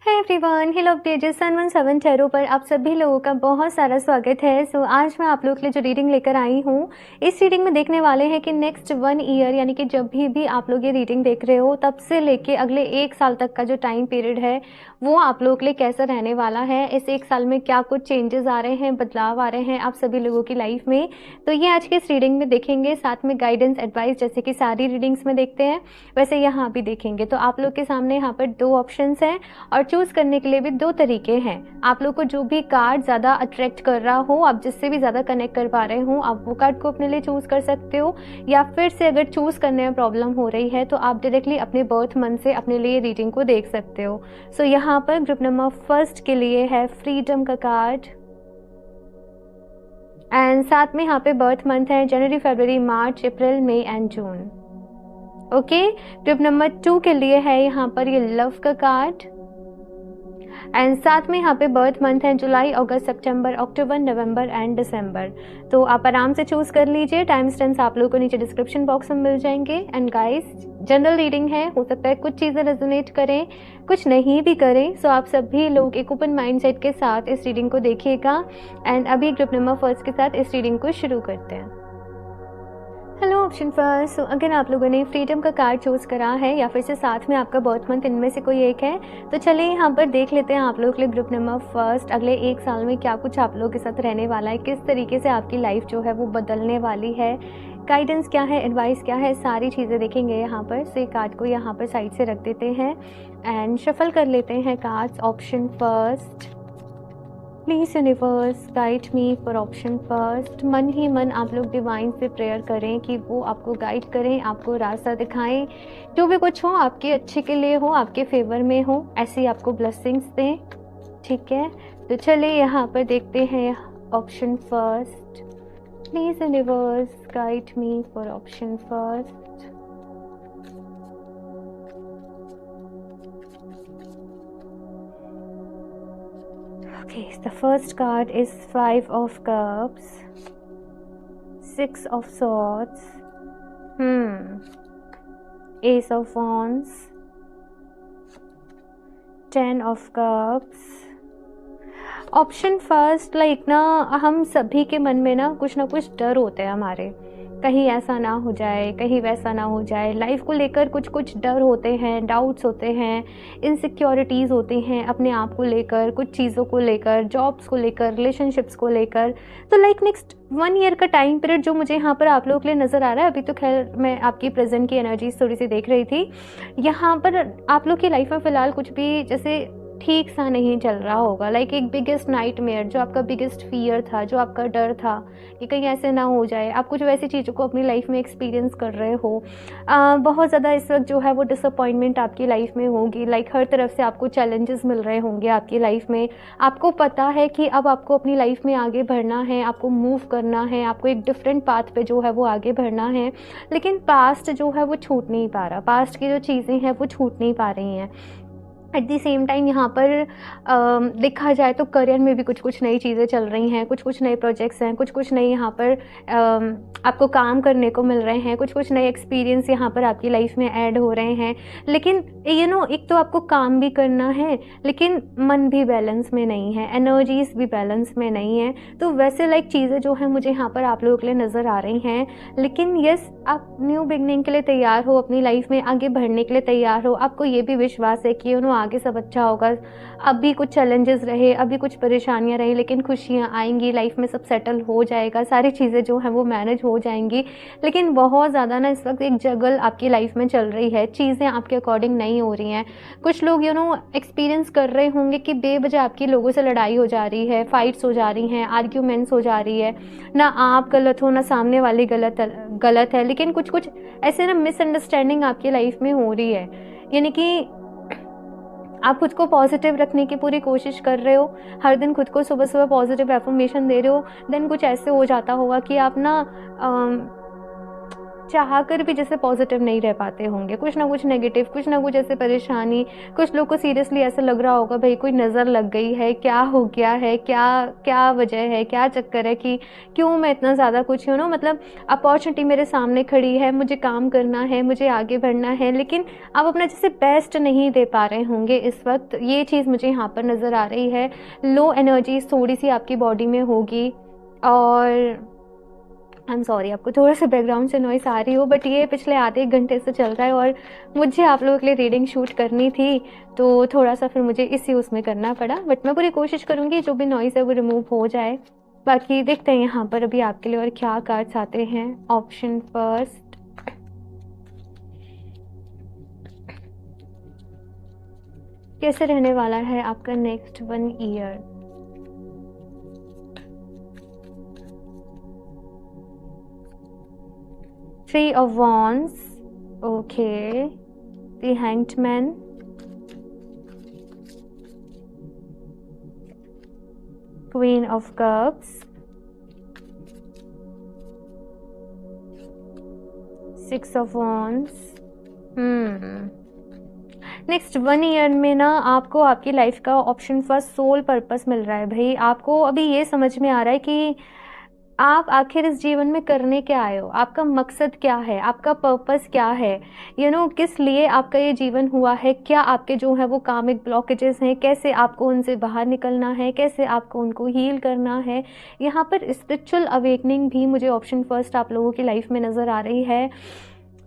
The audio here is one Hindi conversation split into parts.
Hi everyone, hello pages 717 tarot पर आप सभी लोगों का बहुत सारा स्वागत है। आज मैं आप लोग के लिए जो रीडिंग लेकर आई हूँ, इस रीडिंग में देखने वाले हैं कि नेक्स्ट 1 ईयर यानी कि जब भी आप लोग ये रीडिंग देख रहे हो तब से लेके अगले 1 साल तक का जो टाइम पीरियड है वो आप लोग के लिए कैसा रहने वाला है। इस 1 साल में क्या कुछ चेंजेस आ रहे हैं, बदलाव आ रहे हैं आप सभी लोगों की लाइफ में, तो ये आज के इस रीडिंग में देखेंगे। साथ में गाइडेंस एडवाइस जैसे कि सारी रीडिंग्स में देखते हैं वैसे यहाँ भी देखेंगे। तो आप लोग के सामने यहाँ पर 2 ऑप्शंस हैं और चूज़ करने के लिए भी 2 तरीके हैं। आप लोग को जो भी कार्ड ज़्यादा अट्रैक्ट कर रहा हो, आप जिससे भी ज़्यादा कनेक्ट कर पा रहे हो, आप वो कार्ड को अपने लिए चूज़ कर सकते हो। या फिर से अगर चूज़ करने में प्रॉब्लम हो रही है तो आप डायरेक्टली अपने बर्थ मंथ से अपने लिए रीडिंग को देख सकते हो। सो यहाँ पर ग्रुप नंबर फर्स्ट के लिए है फ्रीडम का कार्ड एंड साथ में यहाँ पे बर्थ मंथ है जनवरी, फरवरी, मार्च, अप्रैल, मई एंड जून। ओके, ग्रुप नंबर 2 के लिए है यहाँ पर ये लव का कार्ड एंड साथ में यहाँ पे बर्थ मंथ है जुलाई, अगस्त, सितंबर, अक्टूबर, नवंबर एंड दिसंबर। तो आप आराम से चूज कर लीजिए। टाइम स्टैम्प्स आप लोगों को नीचे डिस्क्रिप्शन बॉक्स में मिल जाएंगे। एंड गाइस, जनरल रीडिंग है, हो सकता है कुछ चीज़ें रेजोनेट करें, कुछ नहीं भी करें। सो आप सभी लोग एक ओपन माइंडसेट के साथ इस रीडिंग को देखिएगा। एंड अभी ग्रुप नंबर फर्स्ट के साथ इस रीडिंग को शुरू करते हैं। Hello option first. सो अगर आप लोगों ने फ्रीडम का कार्ड चूज़ करा है या फिर से साथ में आपका बर्थ मंथ इनमें से कोई एक है, तो चलिए यहाँ पर देख लेते हैं आप लोगों के लिए ग्रुप नंबर फर्स्ट अगले 1 साल में क्या कुछ आप लोगों के साथ रहने वाला है, किस तरीके से आपकी लाइफ जो है वो बदलने वाली है, गाइडेंस क्या है, एडवाइस क्या है, सारी चीज़ें देखेंगे यहाँ पर। से कार्ड को यहाँ पर साइड से रख देते हैं एंड शफल कर लेते हैं cards. Option first, please universe guide me for option first. मन ही मन आप लोग डिवाइन से प्रेयर करें कि वो आपको गाइड करें, आपको रास्ता दिखाएं, जो भी कुछ हो आपके अच्छे के लिए हो, आपके फेवर में हो, ऐसी आपको ब्लेसिंग्स दें। ठीक है, तो चलिए यहाँ पर देखते हैं option first. Please universe guide me for option first. Okay, the first card is 5 of Cups, 6 of Swords, Ace of Wands, 10 of Cups। Option first, like ना हम सभी के मन में ना कुछ डर होते हैं हमारे, कहीं ऐसा ना हो जाए, कहीं वैसा ना हो जाए। लाइफ को लेकर कुछ डर होते हैं, डाउट्स होते हैं, इनसिक्योरिटीज़ होती हैं अपने आप को लेकर, कुछ चीज़ों को लेकर, जॉब्स को लेकर, रिलेशनशिप्स को लेकर। तो लाइक नेक्स्ट 1 ईयर का टाइम पीरियड जो मुझे यहाँ पर आप लोगों के लिए नज़र आ रहा है, अभी तो खैर मैं आपकी प्रेजेंट की एनर्जीज थोड़ी सी देख रही थी। यहाँ पर आप लोग की लाइफ में फ़िलहाल कुछ भी जैसे ठीक सा नहीं चल रहा होगा। लाइक एक बिगेस्ट नाइटमेयर, जो आपका बिगेस्ट फियर था, जो आपका डर था कि कहीं ऐसे ना हो जाए, आप कुछ वैसी चीज़ों को अपनी लाइफ में एक्सपीरियंस कर रहे हो। बहुत ज़्यादा इस वक्त जो है वो डिसअपॉइंटमेंट आपकी लाइफ में होगी। लाइक हर तरफ से आपको चैलेंजेस मिल रहे होंगे आपकी लाइफ में। आपको पता है कि अब आपको अपनी लाइफ में आगे बढ़ना है, आपको मूव करना है, आपको एक डिफरेंट पाथ पे जो है वो आगे बढ़ना है, लेकिन पास्ट जो है वो छूट नहीं पा रहा। पास्ट की जो चीज़ें हैं वो छूट नहीं पा रही हैं। एट दी सेम टाइम यहाँ पर देखा जाए तो करियर में भी कुछ नई चीज़ें चल रही हैं, कुछ नए प्रोजेक्ट्स हैं, कुछ नए यहाँ पर आपको काम करने को मिल रहे हैं, कुछ नए एक्सपीरियंस यहाँ पर आपकी लाइफ में ऐड हो रहे हैं। लेकिन एक तो आपको काम भी करना है लेकिन मन भी बैलेंस में नहीं है, एनर्जीज भी बैलेंस में नहीं है। तो वैसे लाइक चीज़ें जो हैं मुझे यहाँ पर आप लोगों के लिए नज़र आ रही हैं। लेकिन यस, आप न्यू बिगनिंग के लिए तैयार हो, अपनी लाइफ में आगे बढ़ने के लिए तैयार हो। आपको ये भी विश्वास है कि आगे सब अच्छा होगा। अभी कुछ चैलेंजेस रहे, अभी कुछ परेशानियां रही, लेकिन खुशियां आएंगी, लाइफ में सब सेटल हो जाएगा, सारी चीज़ें जो हैं वो मैनेज हो जाएंगी। लेकिन बहुत ज़्यादा ना इस वक्त एक जगल आपकी लाइफ में चल रही है, चीज़ें आपके अकॉर्डिंग नहीं हो रही हैं। कुछ लोग एक्सपीरियंस कर रहे होंगे कि बेवजह आपकी लोगों से लड़ाई हो जा रही है, फाइट्स हो जा रही हैं, आर्ग्यूमेंट्स हो जा रही है। ना आप गलत हो ना सामने वाली गलत है, लेकिन कुछ ऐसे ना मिसअंडरस्टैंडिंग आपकी लाइफ में हो रही है। यानी कि आप खुद को पॉजिटिव रखने की पूरी कोशिश कर रहे हो, हर दिन खुद को सुबह सुबह पॉजिटिव एफर्मेशन दे रहे हो, देन कुछ ऐसे हो जाता होगा कि आप ना चाह कर भी जैसे पॉजिटिव नहीं रह पाते होंगे, कुछ ना कुछ नेगेटिव, कुछ ना कुछ ऐसे परेशानी। कुछ लोग को सीरियसली ऐसा लग रहा होगा भाई कोई नज़र लग गई है, क्या हो गया है, क्या क्या वजह है, क्या चक्कर है कि क्यों मैं इतना ज़्यादा कुछ मतलब अपॉर्चुनिटी मेरे सामने खड़ी है, मुझे काम करना है, मुझे आगे बढ़ना है, लेकिन आप अपना जैसे बेस्ट नहीं दे पा रहे होंगे इस वक्त। ये चीज़ मुझे यहाँ पर नज़र आ रही है। लो एनर्जी थोड़ी सी आपकी बॉडी में होगी। और आई एम सॉरी आपको थोड़ा सा बैकग्राउंड से नॉइस आ रही हो, बट ये पिछले आधे 1 घंटे से चल रहा है और मुझे आप लोगों के लिए रीडिंग शूट करनी थी, तो थोड़ा सा फिर मुझे इसी उसमें करना पड़ा। बट मैं पूरी कोशिश करूँगी जो भी नॉइस है वो रिमूव हो जाए। बाकी देखते हैं यहाँ पर अभी आपके लिए और क्या कार्ड्स आते हैं। ऑप्शन फर्स्ट, कैसे रहने वाला है आपका next 1 year. Three of Wands, okay, the Hanged Man, Queen of Cups, 6 of Wands। Next 1 year में ना आपको आपकी लाइफ का ऑप्शन फर्स्ट सोल पर्पस मिल रहा है भाई। आपको अभी ये समझ में आ रहा है कि आप आखिर इस जीवन में करने क्या आए हो, आपका मकसद क्या है, आपका पर्पस क्या है, किस लिए आपका ये जीवन हुआ है, क्या आपके जो है वो कामिक ब्लॉकेजेस हैं, कैसे आपको उनसे बाहर निकलना है, कैसे आपको उनको हील करना है। यहाँ पर स्पिरिचुअल अवेकनिंग भी मुझे ऑप्शन फर्स्ट आप लोगों की लाइफ में नज़र आ रही है।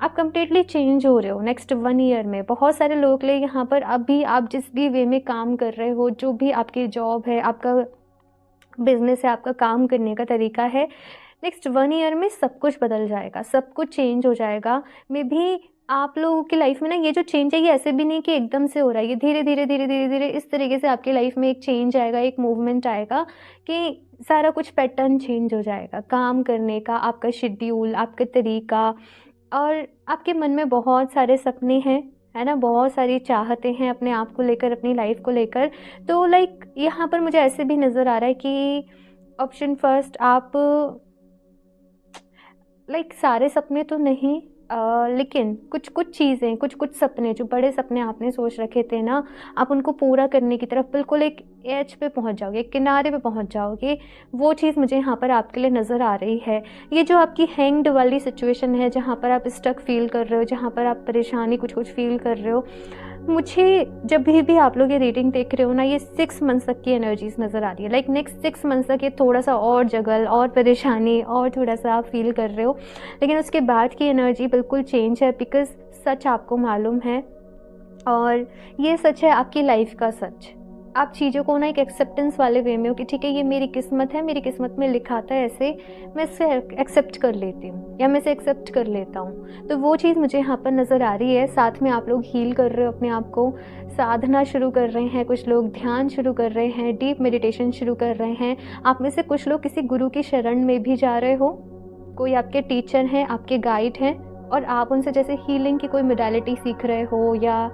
आप कंप्लीटली चेंज हो रहे हो नेक्स्ट 1 ईयर में। बहुत सारे लोगों के लिए यहाँ पर अभी आप जिस भी वे में काम कर रहे हो, जो भी आपकी जॉब है, आपका बिजनेस है, आपका काम करने का तरीका है, नेक्स्ट 1 ईयर में सब कुछ बदल जाएगा, सब कुछ चेंज हो जाएगा। मे भी आप लोगों की लाइफ में ना ये जो चेंज है ये ऐसे भी नहीं कि एकदम से हो रहा है, ये धीरे धीरे धीरे धीरे धीरे इस तरीके से आपकी लाइफ में एक चेंज आएगा, एक मूवमेंट आएगा कि सारा कुछ पैटर्न चेंज हो जाएगा, काम करने का, आपका शेड्यूल, आपका तरीका। और आपके मन में बहुत सारे सपने हैं, है ना, बहुत सारी चाहते हैं अपने आप को लेकर, अपनी लाइफ को लेकर। तो लाइक यहाँ पर मुझे ऐसे भी नज़र आ रहा है कि ऑप्शन फर्स्ट आप लाइक सारे सपने तो नहीं, लेकिन कुछ कुछ चीज़ें, कुछ कुछ सपने, जो बड़े सपने आपने सोच रखे थे ना, आप उनको पूरा करने की तरफ बिल्कुल एक एज पे पहुंच जाओगे, एक किनारे पे पहुंच जाओगे। वो चीज़ मुझे यहाँ पर आपके लिए नज़र आ रही है। ये जो आपकी हैंग्ड वाली सिचुएशन है, जहाँ पर आप स्टक फील कर रहे हो, जहाँ पर आप परेशानी कुछ कुछ फील कर रहे हो, मुझे जब भी आप लोग ये रीडिंग देख रहे हो ना, ये 6 मंथ्स तक की एनर्जीज नज़र आ रही है। लाइक नेक्स्ट 6 मंथ्स तक ये थोड़ा सा और जगल और परेशानी और थोड़ा सा आप फील कर रहे हो, लेकिन उसके बाद की एनर्जी बिल्कुल चेंज है। बिकॉज सच आपको मालूम है, और ये सच है आपकी लाइफ का सच। आप चीज़ों को ना एक एक्सेप्टेंस वाले वे में हो कि ठीक है, ये मेरी किस्मत है, मेरी किस्मत में लिखा था ऐसे, मैं इसे एक्सेप्ट कर लेती हूँ या मैं इसे एक्सेप्ट कर लेता हूँ। तो वो चीज़ मुझे यहाँ पर नज़र आ रही है। साथ में आप लोग हील कर रहे हो अपने आप को, साधना शुरू कर रहे हैं, कुछ लोग ध्यान शुरू कर रहे हैं, डीप मेडिटेशन शुरू कर रहे हैं। आप में से कुछ लोग किसी गुरु की शरण में भी जा रहे हो, कोई आपके टीचर हैं, आपके गाइड हैं, और आप उनसे जैसे हीलिंग की कोई मोडालिटी सीख रहे हो या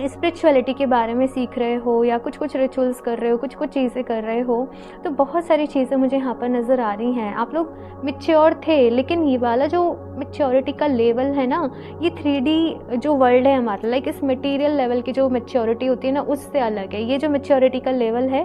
स्पिरिचुअलिटी के बारे में सीख रहे हो, या कुछ कुछ रिचुअल्स कर रहे हो, कुछ कुछ चीज़ें कर रहे हो। तो बहुत सारी चीज़ें मुझे यहाँ पर नज़र आ रही हैं। आप लोग मैच्योर थे, लेकिन ये वाला जो मैच्योरिटी का लेवल है ना, ये 3D जो वर्ल्ड है हमारा, लाइक इस मटेरियल लेवल की जो मैच्योरिटी होती है ना, उससे अलग है। ये जो मैच्योरिटी का लेवल है,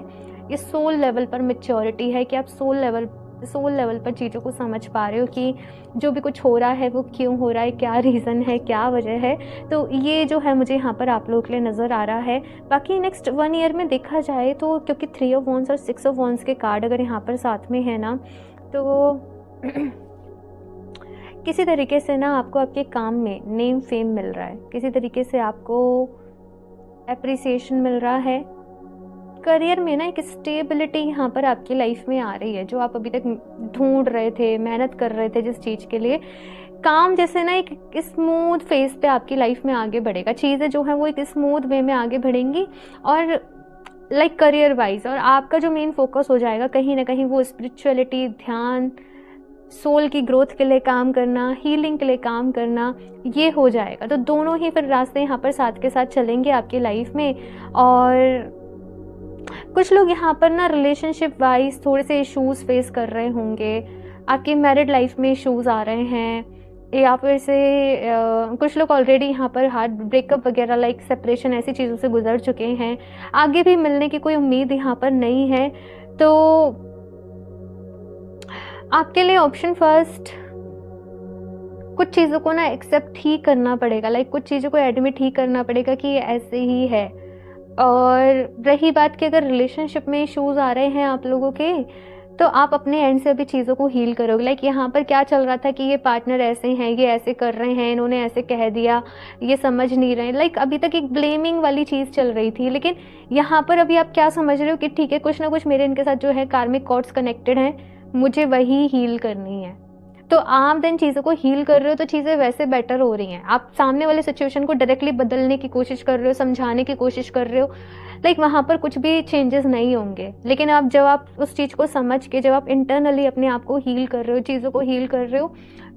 ये सोल लेवल पर मैच्योरिटी है कि आप सोल लेवल पर चीज़ों को समझ पा रहे हो कि जो भी कुछ हो रहा है वो क्यों हो रहा है, क्या रीज़न है, क्या वजह है। तो ये जो है मुझे यहाँ पर आप लोगों के लिए नज़र आ रहा है। बाकी नेक्स्ट 1 ईयर में देखा जाए तो, क्योंकि 3 ऑफ वॉन्ड्स और 6 ऑफ वॉन्ड्स के कार्ड अगर यहाँ पर साथ में है ना, तो किसी तरीके से ना आपको आपके काम में नेम फेम मिल रहा है, किसी तरीके से आपको एप्रिसिएशन मिल रहा है। करियर में ना एक स्टेबिलिटी यहाँ पर आपकी लाइफ में आ रही है, जो आप अभी तक ढूंढ रहे थे, मेहनत कर रहे थे जिस चीज़ के लिए। काम जैसे ना एक स्मूथ फेस पे आपकी लाइफ में आगे बढ़ेगा, चीज़ें जो है वो एक स्मूथ वे में आगे बढ़ेंगी, और लाइक करियर वाइज। और आपका जो मेन फोकस हो जाएगा कहीं ना कहीं वो स्पिरिचुअलिटी, ध्यान, सोल की ग्रोथ के लिए काम करना, हीलिंग के लिए काम करना, ये हो जाएगा। तो दोनों ही फिर रास्ते यहाँ पर साथ के साथ चलेंगे आपकी लाइफ में। और कुछ लोग यहाँ पर ना रिलेशनशिप वाइज थोड़े से इश्यूज फेस कर रहे होंगे, आपकी मैरिड लाइफ में इश्यूज़ आ रहे हैं, या फिर से कुछ लोग ऑलरेडी यहाँ पर हार्ट ब्रेकअप वगैरह लाइक सेपरेशन ऐसी चीज़ों से गुजर चुके हैं, आगे भी मिलने की कोई उम्मीद यहाँ पर नहीं है। तो आपके लिए ऑप्शन फर्स्ट, कुछ चीज़ों को ना एक्सेप्ट ही करना पड़ेगा, लाइक कुछ चीज़ों को एडमिट ही करना पड़ेगा कि ये ऐसे ही है। और रही बात कि अगर रिलेशनशिप में इश्यूज़ आ रहे हैं आप लोगों के, तो आप अपने एंड से अभी चीज़ों को हील करोगे। लाइक यहाँ पर क्या चल रहा था कि ये पार्टनर ऐसे हैं, ये ऐसे कर रहे हैं, इन्होंने ऐसे कह दिया, ये समझ नहीं रहे, लाइक अभी तक एक ब्लेमिंग वाली चीज़ चल रही थी। लेकिन यहाँ पर अभी आप क्या समझ रहे हो कि ठीक है, कुछ ना कुछ मेरे इनके साथ जो है कार्मिक कॉर्ड्स कनेक्टेड हैं, मुझे वही हील करनी है। तो आप देन चीज़ों को हील कर रहे हो, तो चीज़ें वैसे बेटर हो रही हैं। आप सामने वाले सिचुएशन को डायरेक्टली बदलने की कोशिश कर रहे हो, समझाने की कोशिश कर रहे हो, लाइक वहाँ पर कुछ भी चेंजेस नहीं होंगे। लेकिन आप जब आप उस चीज़ को समझ के, जब आप इंटरनली अपने आप को हील कर रहे हो, चीज़ों को हील कर रहे हो,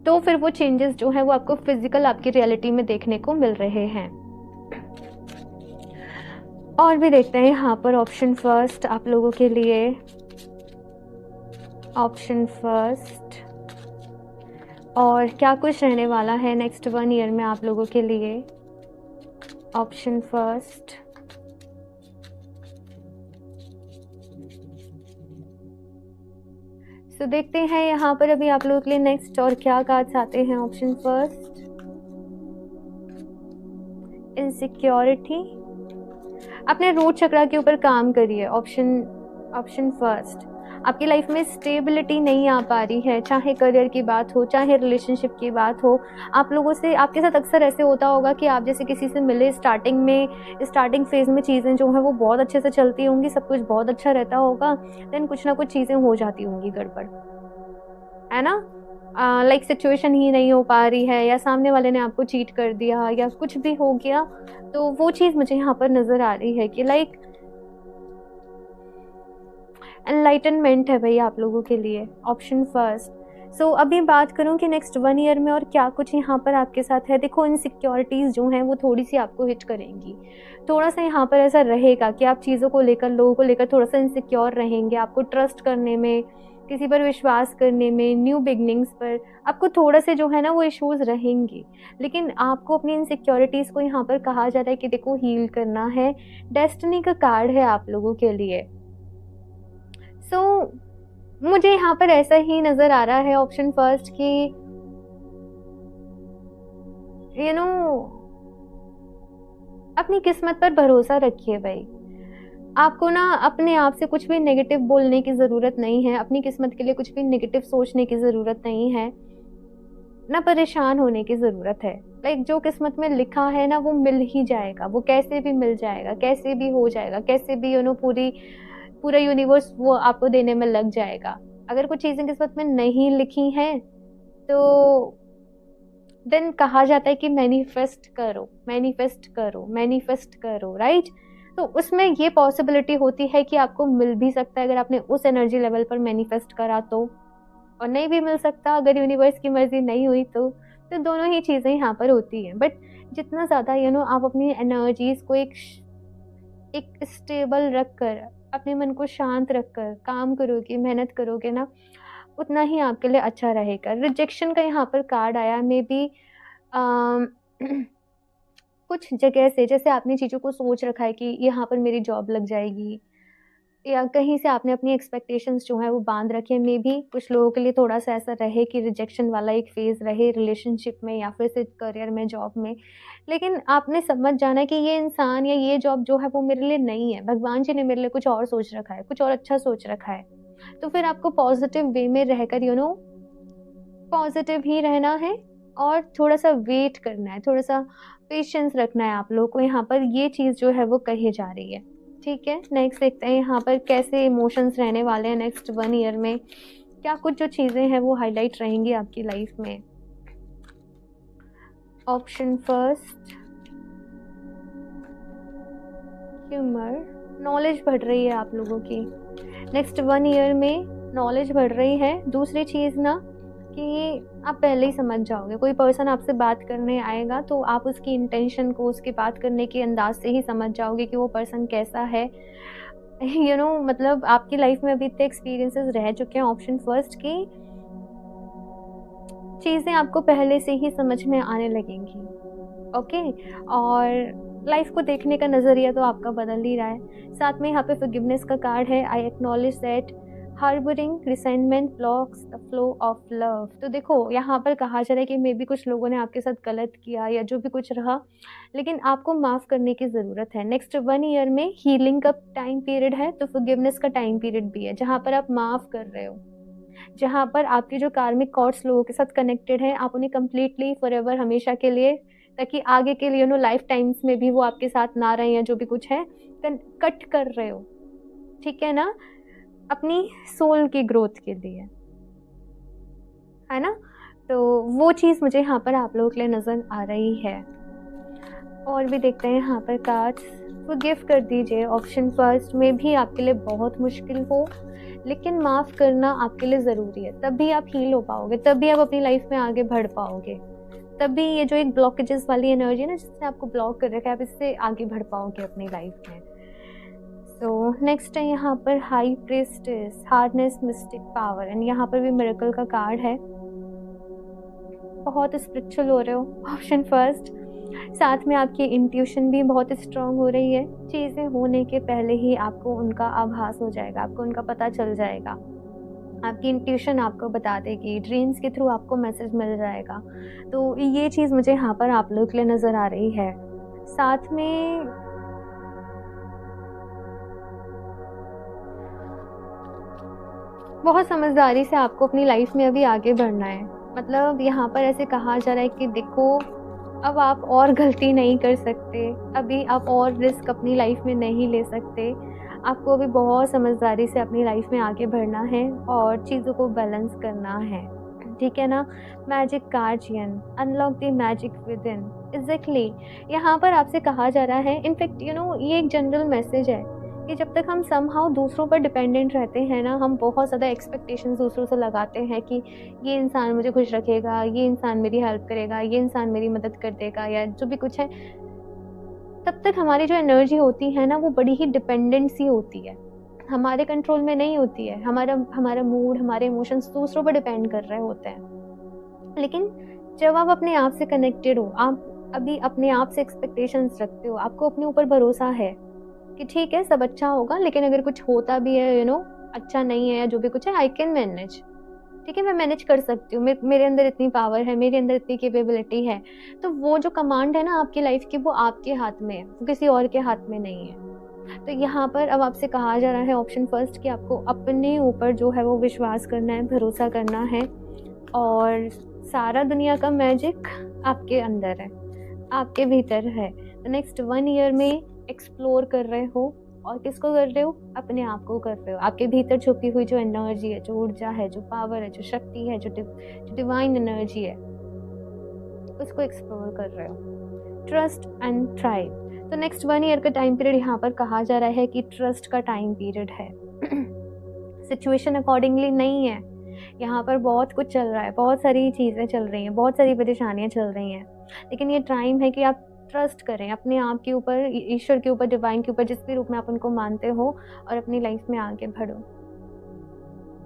तो फिर वो चेंजेस जो है वो आपको फिजिकल आपकी रियलिटी में देखने को मिल रहे हैं। और भी देखते हैं यहाँ पर ऑप्शन फर्स्ट आप लोगों के लिए। ऑप्शन फर्स्ट, और क्या कुछ रहने वाला है नेक्स्ट 1 ईयर में आप लोगों के लिए। ऑप्शन फर्स्ट, तो देखते हैं यहाँ पर अभी आप लोगों के लिए नेक्स्ट और क्या कार्ड्स आते हैं। ऑप्शन फर्स्ट, इनसिक्योरिटी, अपने रूट चक्र के ऊपर काम करिए। ऑप्शन फर्स्ट, आपकी लाइफ में स्टेबिलिटी नहीं आ पा रही है, चाहे करियर की बात हो, चाहे रिलेशनशिप की बात हो। आप लोगों से, आपके साथ अक्सर ऐसे होता होगा कि आप जैसे किसी से मिले, स्टार्टिंग फेज में चीज़ें जो हैं वो बहुत अच्छे से चलती होंगी, सब कुछ बहुत अच्छा रहता होगा, देन कुछ ना कुछ चीज़ें हो जाती होंगी गड़बड़, है ना। लाइक सिचुएशन ही नहीं हो पा रही है, या सामने वाले ने आपको चीट कर दिया, या कुछ भी हो गया। तो वो चीज़ मुझे यहाँ पर नज़र आ रही है कि लाइक एनलाइटनमेंट है भाई आप लोगों के लिए। Option first. सो अभी बात करूं कि नेक्स्ट 1 ईयर में और क्या कुछ यहाँ पर आपके साथ है। देखो, इनसिक्योरिटीज़ जो हैं वो थोड़ी सी आपको हिट करेंगी। थोड़ा सा यहाँ पर ऐसा रहेगा कि आप चीज़ों को लेकर, लोगों को लेकर थोड़ा सा इनसिक्योर रहेंगे। आपको ट्रस्ट करने में, किसी पर विश्वास करने में, न्यू बिगनिंग्स पर आपको थोड़ा से जो है ना वो इश्यूज़ रहेंगी। लेकिन आपको अपनी इनसिक्योरिटीज़ को यहाँ पर कहा जा रहा है कि देखो हील करना है। डेस्टिनी का कार्ड है आप लोगों के लिए। सो मुझे यहाँ पर ऐसा ही नज़र आ रहा है ऑप्शन फर्स्ट कि अपनी किस्मत पर भरोसा रखिए भाई। आपको ना अपने आप से कुछ भी नेगेटिव बोलने की ज़रूरत नहीं है, अपनी किस्मत के लिए कुछ भी नेगेटिव सोचने की ज़रूरत नहीं है, ना परेशान होने की ज़रूरत है। लाइक जो किस्मत में लिखा है ना वो मिल ही जाएगा, वो कैसे भी मिल जाएगा, कैसे भी हो जाएगा, कैसे भी पूरा यूनिवर्स वो आपको देने में लग जाएगा। अगर कुछ चीज़ें किस्मत में नहीं लिखी हैं तो देन कहा जाता है कि मैनिफेस्ट करो, मैनिफेस्ट करो, मैनिफेस्ट करो, राइट। तो उसमें ये पॉसिबिलिटी होती है कि आपको मिल भी सकता है अगर आपने उस एनर्जी लेवल पर मैनिफेस्ट करा तो, और नहीं भी मिल सकता अगर यूनिवर्स की मर्जी नहीं हुई तो दोनों ही चीज़ें यहाँ पर होती हैं। बट जितना ज़्यादा आप अपनी एनर्जीज़ को एक स्टेबल रख कर, अपने मन को शांत रखकर काम करोगे, मेहनत करोगे ना, उतना ही आपके लिए अच्छा रहेगा। रिजेक्शन का यहाँ पर कार्ड आया, मे बी कुछ जगह से, जैसे आपने चीज़ों को सोच रखा है कि यहाँ पर मेरी जॉब लग जाएगी, या कहीं से आपने अपनी एक्सपेक्टेशंस जो है वो बांध रखे हैं। मे बी कुछ लोगों के लिए थोड़ा सा ऐसा रहे कि रिजेक्शन वाला एक फेज़ रहे रिलेशनशिप में या फिर से करियर में, जॉब में। लेकिन आपने समझ जाना है कि ये इंसान या ये जॉब जो है वो मेरे लिए नहीं है, भगवान जी ने मेरे लिए कुछ और सोच रखा है, कुछ और अच्छा सोच रखा है। तो फिर आपको पॉजिटिव वे में रहकर पॉजिटिव ही रहना है, और थोड़ा सा वेट करना है, थोड़ा सा पेशेंस रखना है आप लोगों को। यहाँ पर ये चीज़ जो है वो कही जा रही है, ठीक है। नेक्स्ट देखते हैं यहाँ पर कैसे इमोशंस रहने वाले हैं नेक्स्ट 1 ईयर में, क्या कुछ जो चीज़ें हैं वो हाईलाइट रहेंगी आपकी लाइफ में। ऑप्शन फर्स्ट, ह्यूमर, नॉलेज बढ़ रही है आप लोगों की नेक्स्ट 1 ईयर में, नॉलेज बढ़ रही है। दूसरी चीज़ ना कि आप पहले ही समझ जाओगे, कोई पर्सन आपसे बात करने आएगा तो आप उसकी इंटेंशन को, उसकी बात करने के अंदाज से ही समझ जाओगे कि वो पर्सन कैसा है। मतलब आपकी लाइफ में अभी इतने एक्सपीरियंसेस रह चुके हैं ऑप्शन फर्स्ट की, चीज़ें आपको पहले से ही समझ में आने लगेंगी। ओके, और लाइफ को देखने का नज़रिया तो आपका बदल ही रहा है। साथ में यहाँ पे फॉरगिवनेस का कार्ड है। I acknowledge that harbouring resentment blocks the flow of love. तो देखो यहाँ पर कहा जा रहा है कि मे बी कुछ लोगों ने आपके साथ गलत किया या जो भी कुछ रहा, लेकिन आपको माफ़ करने की ज़रूरत है। नेक्स्ट 1 ईयर में हीलिंग का टाइम पीरियड है, तो फॉरगिवनेस का टाइम पीरियड भी है, जहाँ पर आप माफ़ कर रहे हो, जहाँ पर आपके जो कार्मिक कॉर्ड्स लोगों के साथ कनेक्टेड हैं, आप उन्हें कंप्लीटली फॉरएवर हमेशा के लिए, ताकि आगे के लिए लाइफ टाइम्स में भी वो आपके साथ ना रहें या जो भी कुछ है, कट कर रहे हो, ठीक है ना, अपनी सोल की ग्रोथ के लिए, है ना। तो वो चीज़ मुझे यहाँ पर आप लोगों के लिए नज़र आ रही है। और भी देखते हैं यहाँ पर कार्ड्स। फॉरगिव कर दीजिए, ऑप्शन फर्स्ट में भी आपके लिए बहुत मुश्किल हो, लेकिन माफ़ करना आपके लिए ज़रूरी है। तभी आप हील हो पाओगे, तभी आप अपनी लाइफ में आगे बढ़ पाओगे, तभी ये जो एक ब्लॉकेजेस वाली एनर्जी है ना, जिसने आपको ब्लॉक कर रखा है, आप इससे आगे बढ़ पाओगे अपनी लाइफ में। सो नेक्स्ट है यहाँ पर high priestess, hardness, mistake power, and यहाँ पर भी मिरेकल का कार्ड है। बहुत स्पिरिचुअल हो रहे हो, ऑप्शन फर्स्ट। साथ में आपकी इंट्यूशन भी बहुत स्ट्रांग हो रही है। चीज़ें होने के पहले ही आपको उनका आभास हो जाएगा, आपको उनका पता चल जाएगा, आपकी इंट्यूशन आपको बता देगी, ड्रीम्स के थ्रू आपको मैसेज मिल जाएगा। तो ये चीज़ मुझे यहाँ पर आप लोगों के लिए नज़र आ रही है। साथ में बहुत समझदारी से आपको अपनी लाइफ में अभी आगे बढ़ना है। मतलब यहाँ पर ऐसे कहा जा रहा है कि देखो, अब आप और गलती नहीं कर सकते, अभी आप और रिस्क अपनी लाइफ में नहीं ले सकते। आपको अभी बहुत समझदारी से अपनी लाइफ में आगे बढ़ना है और चीज़ों को बैलेंस करना है, ठीक है ना। Magic guardian, unlock the magic with in. Exactly यहाँ पर आपसे कहा जा रहा है, इनफैक्ट ये एक जनरल मैसेज है कि जब तक हम समहाउ दूसरों पर डिपेंडेंट रहते हैं ना, हम बहुत ज़्यादा एक्सपेक्टेशंस दूसरों से लगाते हैं कि ये इंसान मुझे खुश रखेगा, ये इंसान मेरी हेल्प करेगा, ये इंसान मेरी मदद कर देगा, या जो भी कुछ है, तब तक हमारी जो एनर्जी होती है ना, वो बड़ी ही डिपेंडेंसी होती है, हमारे कंट्रोल में नहीं होती है। हमारा मूड, हमारे इमोशंस दूसरों पर डिपेंड कर रहे होते हैं। लेकिन जब आप अपने आप से कनेक्टेड हो, आप अभी अपने आप से एक्सपेक्टेशंस रखते हो, आपको अपने ऊपर भरोसा है कि ठीक है सब अच्छा होगा, लेकिन अगर कुछ होता भी है अच्छा नहीं है या जो भी कुछ है, आई कैन मैनेज, ठीक है, मैं मैनेज कर सकती हूँ, मेरे अंदर इतनी पावर है, मेरे अंदर इतनी कैपेबिलिटी है। तो वो जो कमांड है ना आपकी लाइफ की, वो आपके हाथ में है, वो किसी और के हाथ में नहीं है। तो यहाँ पर अब आपसे कहा जा रहा है ऑप्शन फर्स्ट कि आपको अपने ऊपर जो है वो विश्वास करना है, भरोसा करना है, और सारा दुनिया का मैजिक आपके अंदर है, आपके भीतर है। तो नेक्स्ट 1 ईयर में एक्सप्लोर कर रहे हो, और किसको कर रहे हो? अपने आप को कर रहे हो। आपके भीतर छुपी हुई जो एनर्जी है, जो ऊर्जा है, जो पावर है, जो शक्ति है, जो डिवाइन एनर्जी है, उसको एक्सप्लोर कर रहे हो। Trust and thrive. तो नेक्स्ट 1 ईयर का टाइम पीरियड यहाँ पर कहा जा रहा है कि ट्रस्ट का टाइम पीरियड है। सिचुएशन अकॉर्डिंगली नहीं है, यहाँ पर बहुत कुछ चल रहा है, बहुत सारी चीज़ें चल रही हैं, बहुत सारी परेशानियाँ चल रही हैं, लेकिन ये टाइम है कि आप ट्रस्ट करें अपने आप के ऊपर, ईश्वर के ऊपर, डिवाइन के ऊपर, जिस भी रूप में आप उनको मानते हो, और अपनी लाइफ में आगे बढ़ो,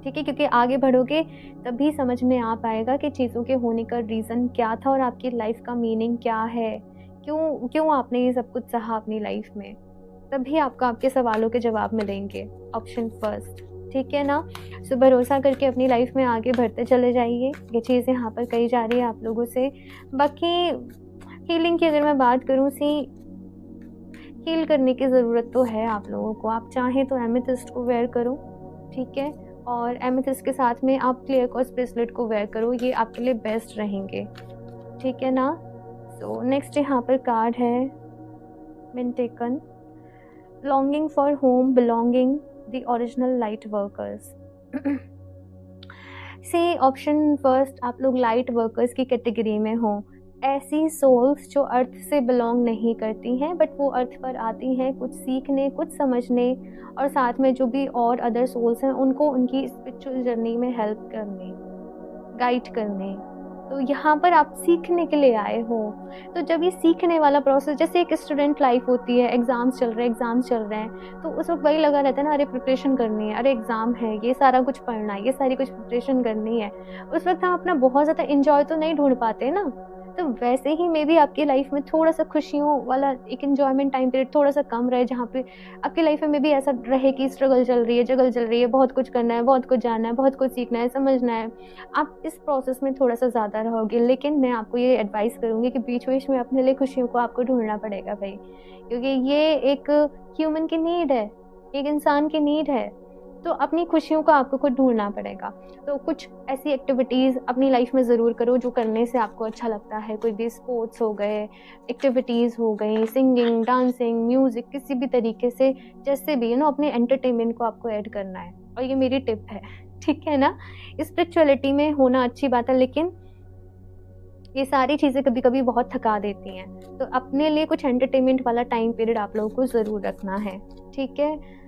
ठीक है। क्योंकि आगे बढ़ोगे तभी समझ में आ पाएगा कि चीज़ों के होने का रीज़न क्या था और आपकी लाइफ का मीनिंग क्या है, क्यों आपने ये सब कुछ सहा अपनी लाइफ में। तभी आपको आपके सवालों के जवाब मिलेंगे, ऑप्शन फर्स्ट, ठीक है ना। सो भरोसा करके अपनी लाइफ में आगे बढ़ते चले जाइए। ये चीज़ यहाँ पर कही जा रही है आप लोगों से। बाकी हीलिंग की अगर मैं बात करूँ, हील करने की ज़रूरत तो है आप लोगों को। आप चाहें तो एमेथिस्ट को वेयर करो, ठीक है, और एमेथिस्ट के साथ में आप क्लियर क्वार्ट्ज ब्रेसलेट को वेयर करो, ये आपके लिए बेस्ट रहेंगे, ठीक है ना। सो नेक्स्ट यहाँ पर कार्ड है मेंटेकन, longing for home, belonging, the original light workers. से ऑप्शन फर्स्ट, आप लोग लाइट वर्कर्स की कैटेगरी में हो। ऐसी सोल्स जो अर्थ से बिलोंग नहीं करती हैं, बट वो अर्थ पर आती हैं कुछ सीखने, कुछ समझने, और साथ में जो भी और अदर सोल्स हैं उनको उनकी स्पिरिचुअल जर्नी में हेल्प करने, गाइड करने। तो यहाँ पर आप सीखने के लिए आए हो। तो जब ये सीखने वाला प्रोसेस, जैसे एक स्टूडेंट लाइफ होती है, एग्ज़ाम्स चल रहे हैं, तो उस वक़्त वही लगा रहता है ना, अरे प्रिपरेशन करनी है, अरे एग्ज़ाम है, ये सारा कुछ पढ़ना है, ये सारी कुछ प्रिपरेशन करनी है। उस वक़्त हम अपना बहुत ज़्यादा एन्जॉय तो नहीं ढूँढ पाते ना। तो वैसे ही मे बी आपकी लाइफ में थोड़ा-सा खुशियों वाला एक एन्जॉयमेंट टाइम पीरियड थोड़ा-सा कम रहे, जहाँ पे आपकी लाइफ में मे बी ऐसा रहे कि स्ट्रगल चल रही है, जगल चल रही है, बहुत कुछ करना है, बहुत कुछ जानना है, बहुत कुछ सीखना है, समझना है। आप इस प्रोसेस में थोड़ा-सा ज़्यादा रहोगे, लेकिन मैं आपको ये एडवाइस करूँगी कि बीच-बीच में अपने लिए खुशियों को आपको ढूँढना पड़ेगा भई, क्योंकि ये एक ह्यूमन की नीड है, एक इंसान की नीड है। तो अपनी खुशियों को आपको खुद ढूँढना पड़ेगा। तो कुछ ऐसी एक्टिविटीज़ अपनी लाइफ में ज़रूर करो जो करने से आपको अच्छा लगता है। कोई भी स्पोर्ट्स हो गए, एक्टिविटीज़ हो गई, सिंगिंग, डांसिंग, म्यूज़िक, किसी भी तरीके से, जैसे भी अपने एंटरटेनमेंट को आपको ऐड करना है। और ये मेरी टिप है, ठीक है ना? स्पिरिचुअलिटी में होना अच्छी बात है, लेकिन ये सारी चीज़ें कभी-कभी बहुत थका देती हैं। तो अपने लिए कुछ एंटरटेनमेंट वाला टाइम पीरियड आप लोगों को ज़रूर रखना है, ठीक है?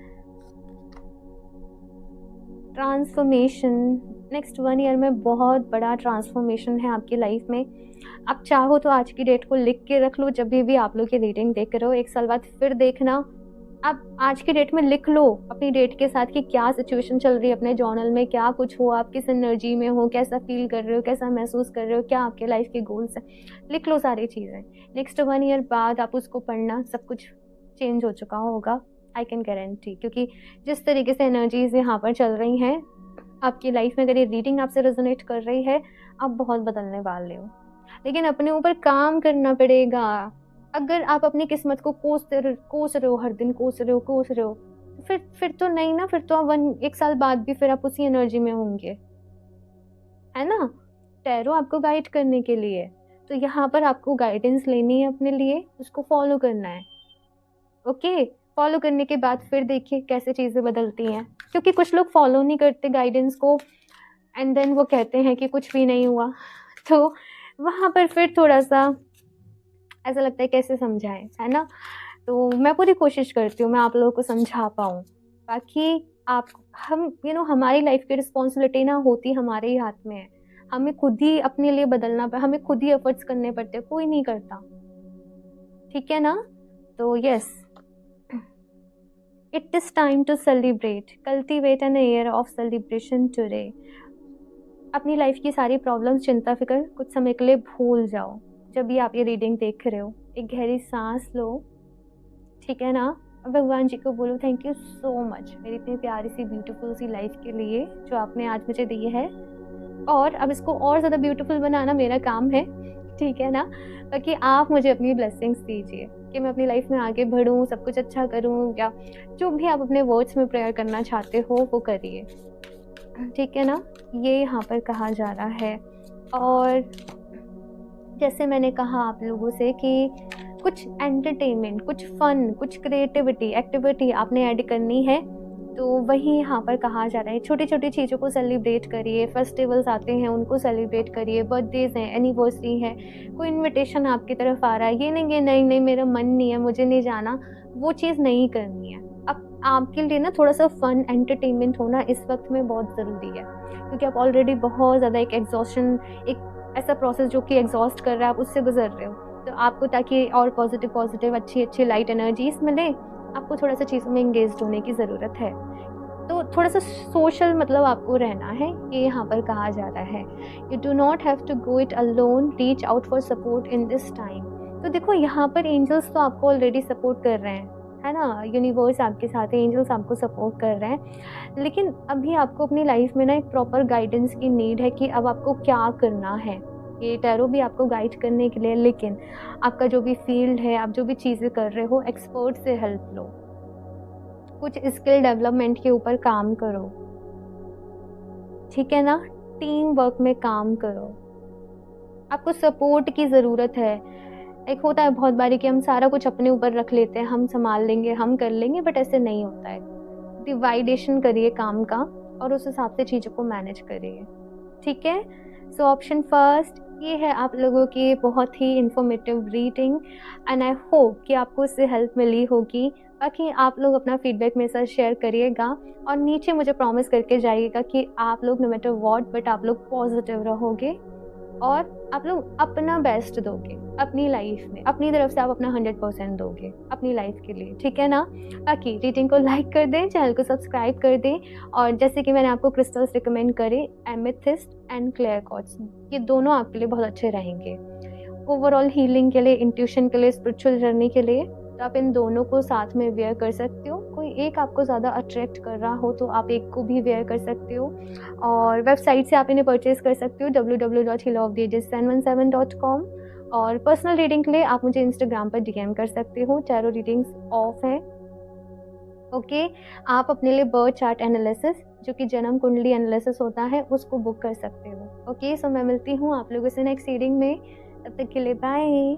ट्रांसफॉर्मेशन, नेक्स्ट 1 ईयर में बहुत बड़ा ट्रांसफॉर्मेशन है आपकी लाइफ में। आप चाहो तो आज की डेट को लिख के रख लो, जब भी आप लोग ये रीडिंग देख रहे हो, 1 साल बाद फिर देखना। आप आज की डेट में लिख लो अपनी डेट के साथ कि क्या सिचुएशन चल रही है अपने जर्नल में, क्या कुछ हो, आप किस एनर्जी में हो, कैसा फील कर रहे हो, कैसा महसूस कर रहे हो, क्या आपके लाइफ के गोल्स हैं। लिख लो सारी चीज़ें। नेक्स्ट 1 ईयर बाद आप उसको पढ़ना, सब कुछ चेंज हो चुका होगा, आई कैन गारंटी, क्योंकि जिस तरीके से एनर्जीज़ यहाँ पर चल रही हैं आपकी लाइफ में, अगर ये रीडिंग आपसे रेजोनेट कर रही है, आप बहुत बदलने वाले हो। लेकिन अपने ऊपर काम करना पड़ेगा। अगर आप अपनी किस्मत को कोस रहे हो, हर दिन कोस रहे हो, तो फिर तो नहीं ना, फिर तो आप 1 साल बाद भी फिर आप उसी एनर्जी में होंगे, है ना? टैरो आपको गाइड करने के लिए, तो यहाँ पर आपको गाइडेंस लेनी है अपने लिए, उसको फॉलो करना है। ओके, फॉलो करने के बाद फिर देखिए कैसे चीज़ें बदलती हैं, क्योंकि कुछ लोग फॉलो नहीं करते गाइडेंस को, एंड देन वो कहते हैं कि कुछ भी नहीं हुआ। तो वहाँ पर फिर थोड़ा-सा ऐसा लगता है कैसे समझाएँ, है ना? तो मैं पूरी कोशिश करती हूँ मैं आप लोगों को समझा पाऊँ। बाकी आप हम हमारी लाइफ़ की रिस्पॉन्सिबिलिटी ना होती हमारे ही हाथ में है। हमें खुद ही अपने लिए बदलना हमें खुद ही एफर्ट्स करने पड़ते हैं, कोई नहीं करता। ठीक है ना? तो yes, it is time to celebrate, cultivate an air of celebration today। अपनी लाइफ की सारी प्रॉब्लम्स, चिंता, फिक्र कुछ समय के लिए भूल जाओ। जब भी आप ये रीडिंग देख रहे हो, एक गहरी सांस लो, ठीक है ना? और भगवान जी को बोलो थैंक यू सो मच मेरी इतनी प्यारी सी ब्यूटीफुल सी लाइफ के लिए जो आपने आज मुझे दी है, और अब इसको और ज़्यादा ब्यूटीफुल बनाना मेरा काम है, ठीक है ना? ताकि आप मुझे अपनी ब्लेसिंग्स दीजिए कि मैं अपनी लाइफ में आगे बढ़ूँ, सब कुछ अच्छा करूँ, या जो भी आप अपने वर्ड्स में प्रेयर करना चाहते हो वो करिए, ठीक है ना? ये यहाँ पर कहा जा रहा है। और जैसे मैंने कहा आप लोगों से कि कुछ एंटरटेनमेंट, कुछ फन, कुछ क्रिएटिविटी एक्टिविटी आपने ऐड करनी है, तो वही यहाँ पर कहा जा रहा है। छोटी-छोटी चीज़ों को सेलिब्रेट करिए, फेस्टिवल्स आते हैं उनको सेलिब्रेट करिए, बर्थडेज़ हैं, एनिवर्सरी है, कोई इन्विटेशन आपकी तरफ आ रहा है, ये नहीं कि नहीं मेरा मन नहीं है, मुझे नहीं जाना, वो चीज़ नहीं करनी है। अब आपके लिए ना थोड़ा-सा फन एंटरटेनमेंट होना इस वक्त में बहुत ज़रूरी है, क्योंकि आप ऑलरेडी बहुत ज़्यादा एक ऐसा प्रोसेस जो कि एग्जॉस्ट कर रहा है, आप उससे गुजर रहे हो। तो आपको, ताकि और पॉजिटिव अच्छी लाइट एनर्जीज मिले, आपको थोड़ा सा चीज़ों में इंगेज्ड होने की ज़रूरत है। तो थोड़ा सा सोशल आपको रहना है, ये यहाँ पर कहा जा रहा है। You do not have to go it alone, reach out for support in this time. तो देखो यहाँ पर एंजल्स तो आपको ऑलरेडी सपोर्ट कर रहे हैं, है ना? यूनिवर्स आपके साथ है, एंजल्स आपको सपोर्ट कर रहे हैं, लेकिन अभी आपको अपनी लाइफ में ना एक प्रॉपर गाइडेंस की नीड है कि अब आपको क्या करना है। ये टैरो भी आपको गाइड करने के लिए, लेकिन आपका जो भी फील्ड है, आप जो भी चीज़ें कर रहे हो, एक्सपर्ट से हेल्प लो, कुछ स्किल डेवलपमेंट के ऊपर काम करो, ठीक है ना? टीम वर्क में काम करो, आपको सपोर्ट की ज़रूरत है। एक होता है बहुत बारी कि हम सारा कुछ अपने ऊपर रख लेते हैं, हम संभाल लेंगे, हम कर लेंगे, बट ऐसे नहीं होता है। डिवाइडेशन करिए काम का और उस हिसाब से चीज़ों को मैनेज करिए, ठीक है? सो ऑप्शन फर्स्ट ये है आप लोगों की बहुत ही informative reading, and I hope कि आपको इससे हेल्प मिली होगी। बाकी आप लोग अपना फीडबैक मेरे साथ शेयर करिएगा और नीचे मुझे प्रॉमिस करके जाइएगा कि आप लोग नो मैटर व्हाट, बट आप लोग पॉजिटिव रहोगे, और आप लोग अपना बेस्ट दोगे अपनी लाइफ में, अपनी तरफ से आप अपना 100% दोगे अपनी लाइफ के लिए, ठीक है ना। बाकी रीडिंग को लाइक कर दें, चैनल को सब्सक्राइब कर दें, और जैसे कि मैंने आपको क्रिस्टल्स रिकमेंड करे, एमेथिस्ट एंड क्लियर क्वार्ट्ज, ये दोनों आपके लिए बहुत अच्छे रहेंगे ओवरऑल हीलिंग के लिए, इंट्यूशन के लिए, स्पिरिचुअल जर्नी के लिए। तो आप इन दोनों को साथ में वेयर कर सकते हो। कोई एक आपको ज़्यादा अट्रैक्ट कर रहा हो तो आप एक को भी वेयर कर सकते हो, और वेबसाइट से आप इन्हें परचेज कर सकते हो www.healoftheages717.com। और पर्सनल रीडिंग के लिए आप मुझे इंस्टाग्राम पर डीएम कर सकते हो, टैरो रीडिंग्स ऑफ है। ओके, आप अपने लिए बर्थ चार्ट एनालिसिस, जो कि जन्म कुंडली एनालिसिस होता है, उसको बुक कर सकते हो। ओके, सो मैं मिलती हूँ आप लोगों से नेक्स्ट रीडिंग में, तब तक के लिए बाय।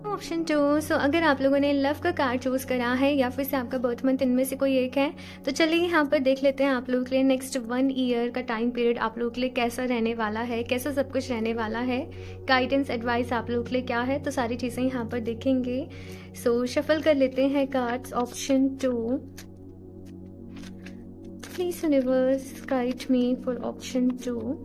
ऑप्शन 2, सो अगर आप लोगों ने लव का कार्ड चूज करा है या फिर से आपका बर्थ मंथ इनमें से कोई एक है, तो चलिए यहाँ पर देख लेते हैं आप लोगों के लिए नेक्स्ट 1 ईयर का टाइम पीरियड आप लोगों के लिए कैसा रहने वाला है, कैसा सब कुछ रहने वाला है, गाइडेंस एडवाइस आप लोगों के लिए क्या है, तो सारी चीज़ें यहाँ पर देखेंगे। सो शफल कर लेते हैं cards. Option 2, please universe guide me for option 2।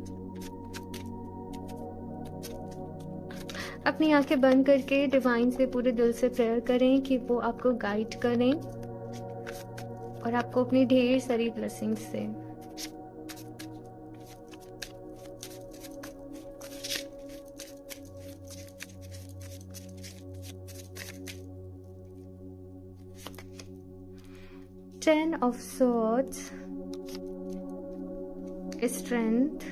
अपनी आंखें बंद करके डिवाइन से पूरे दिल से प्रेयर करें कि वो आपको गाइड करें और आपको अपनी ढेर सारी ब्लेसिंग्स से। Ten of Swords, Strength,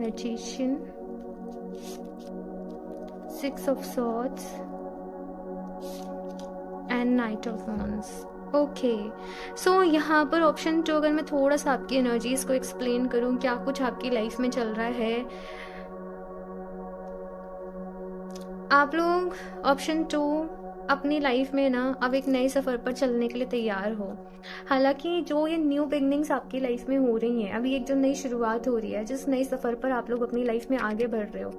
Magician, Six of Swords and Knight of Wands। Okay, so यहाँ पर ऑप्शन 2, अगर मैं थोड़ा सा आपकी एनर्जीज को एक्सप्लेन करूँ, क्या कुछ आपकी लाइफ में चल रहा है, आप लोग ऑप्शन 2 अपनी लाइफ में ना अब एक नए सफ़र पर चलने के लिए तैयार हो। हालांकि जो ये न्यू बिगनिंग्स आपकी लाइफ में हो रही हैं, अभी एक जो नई शुरुआत हो रही है, जिस नए सफ़र पर आप लोग अपनी लाइफ में आगे बढ़ रहे हो,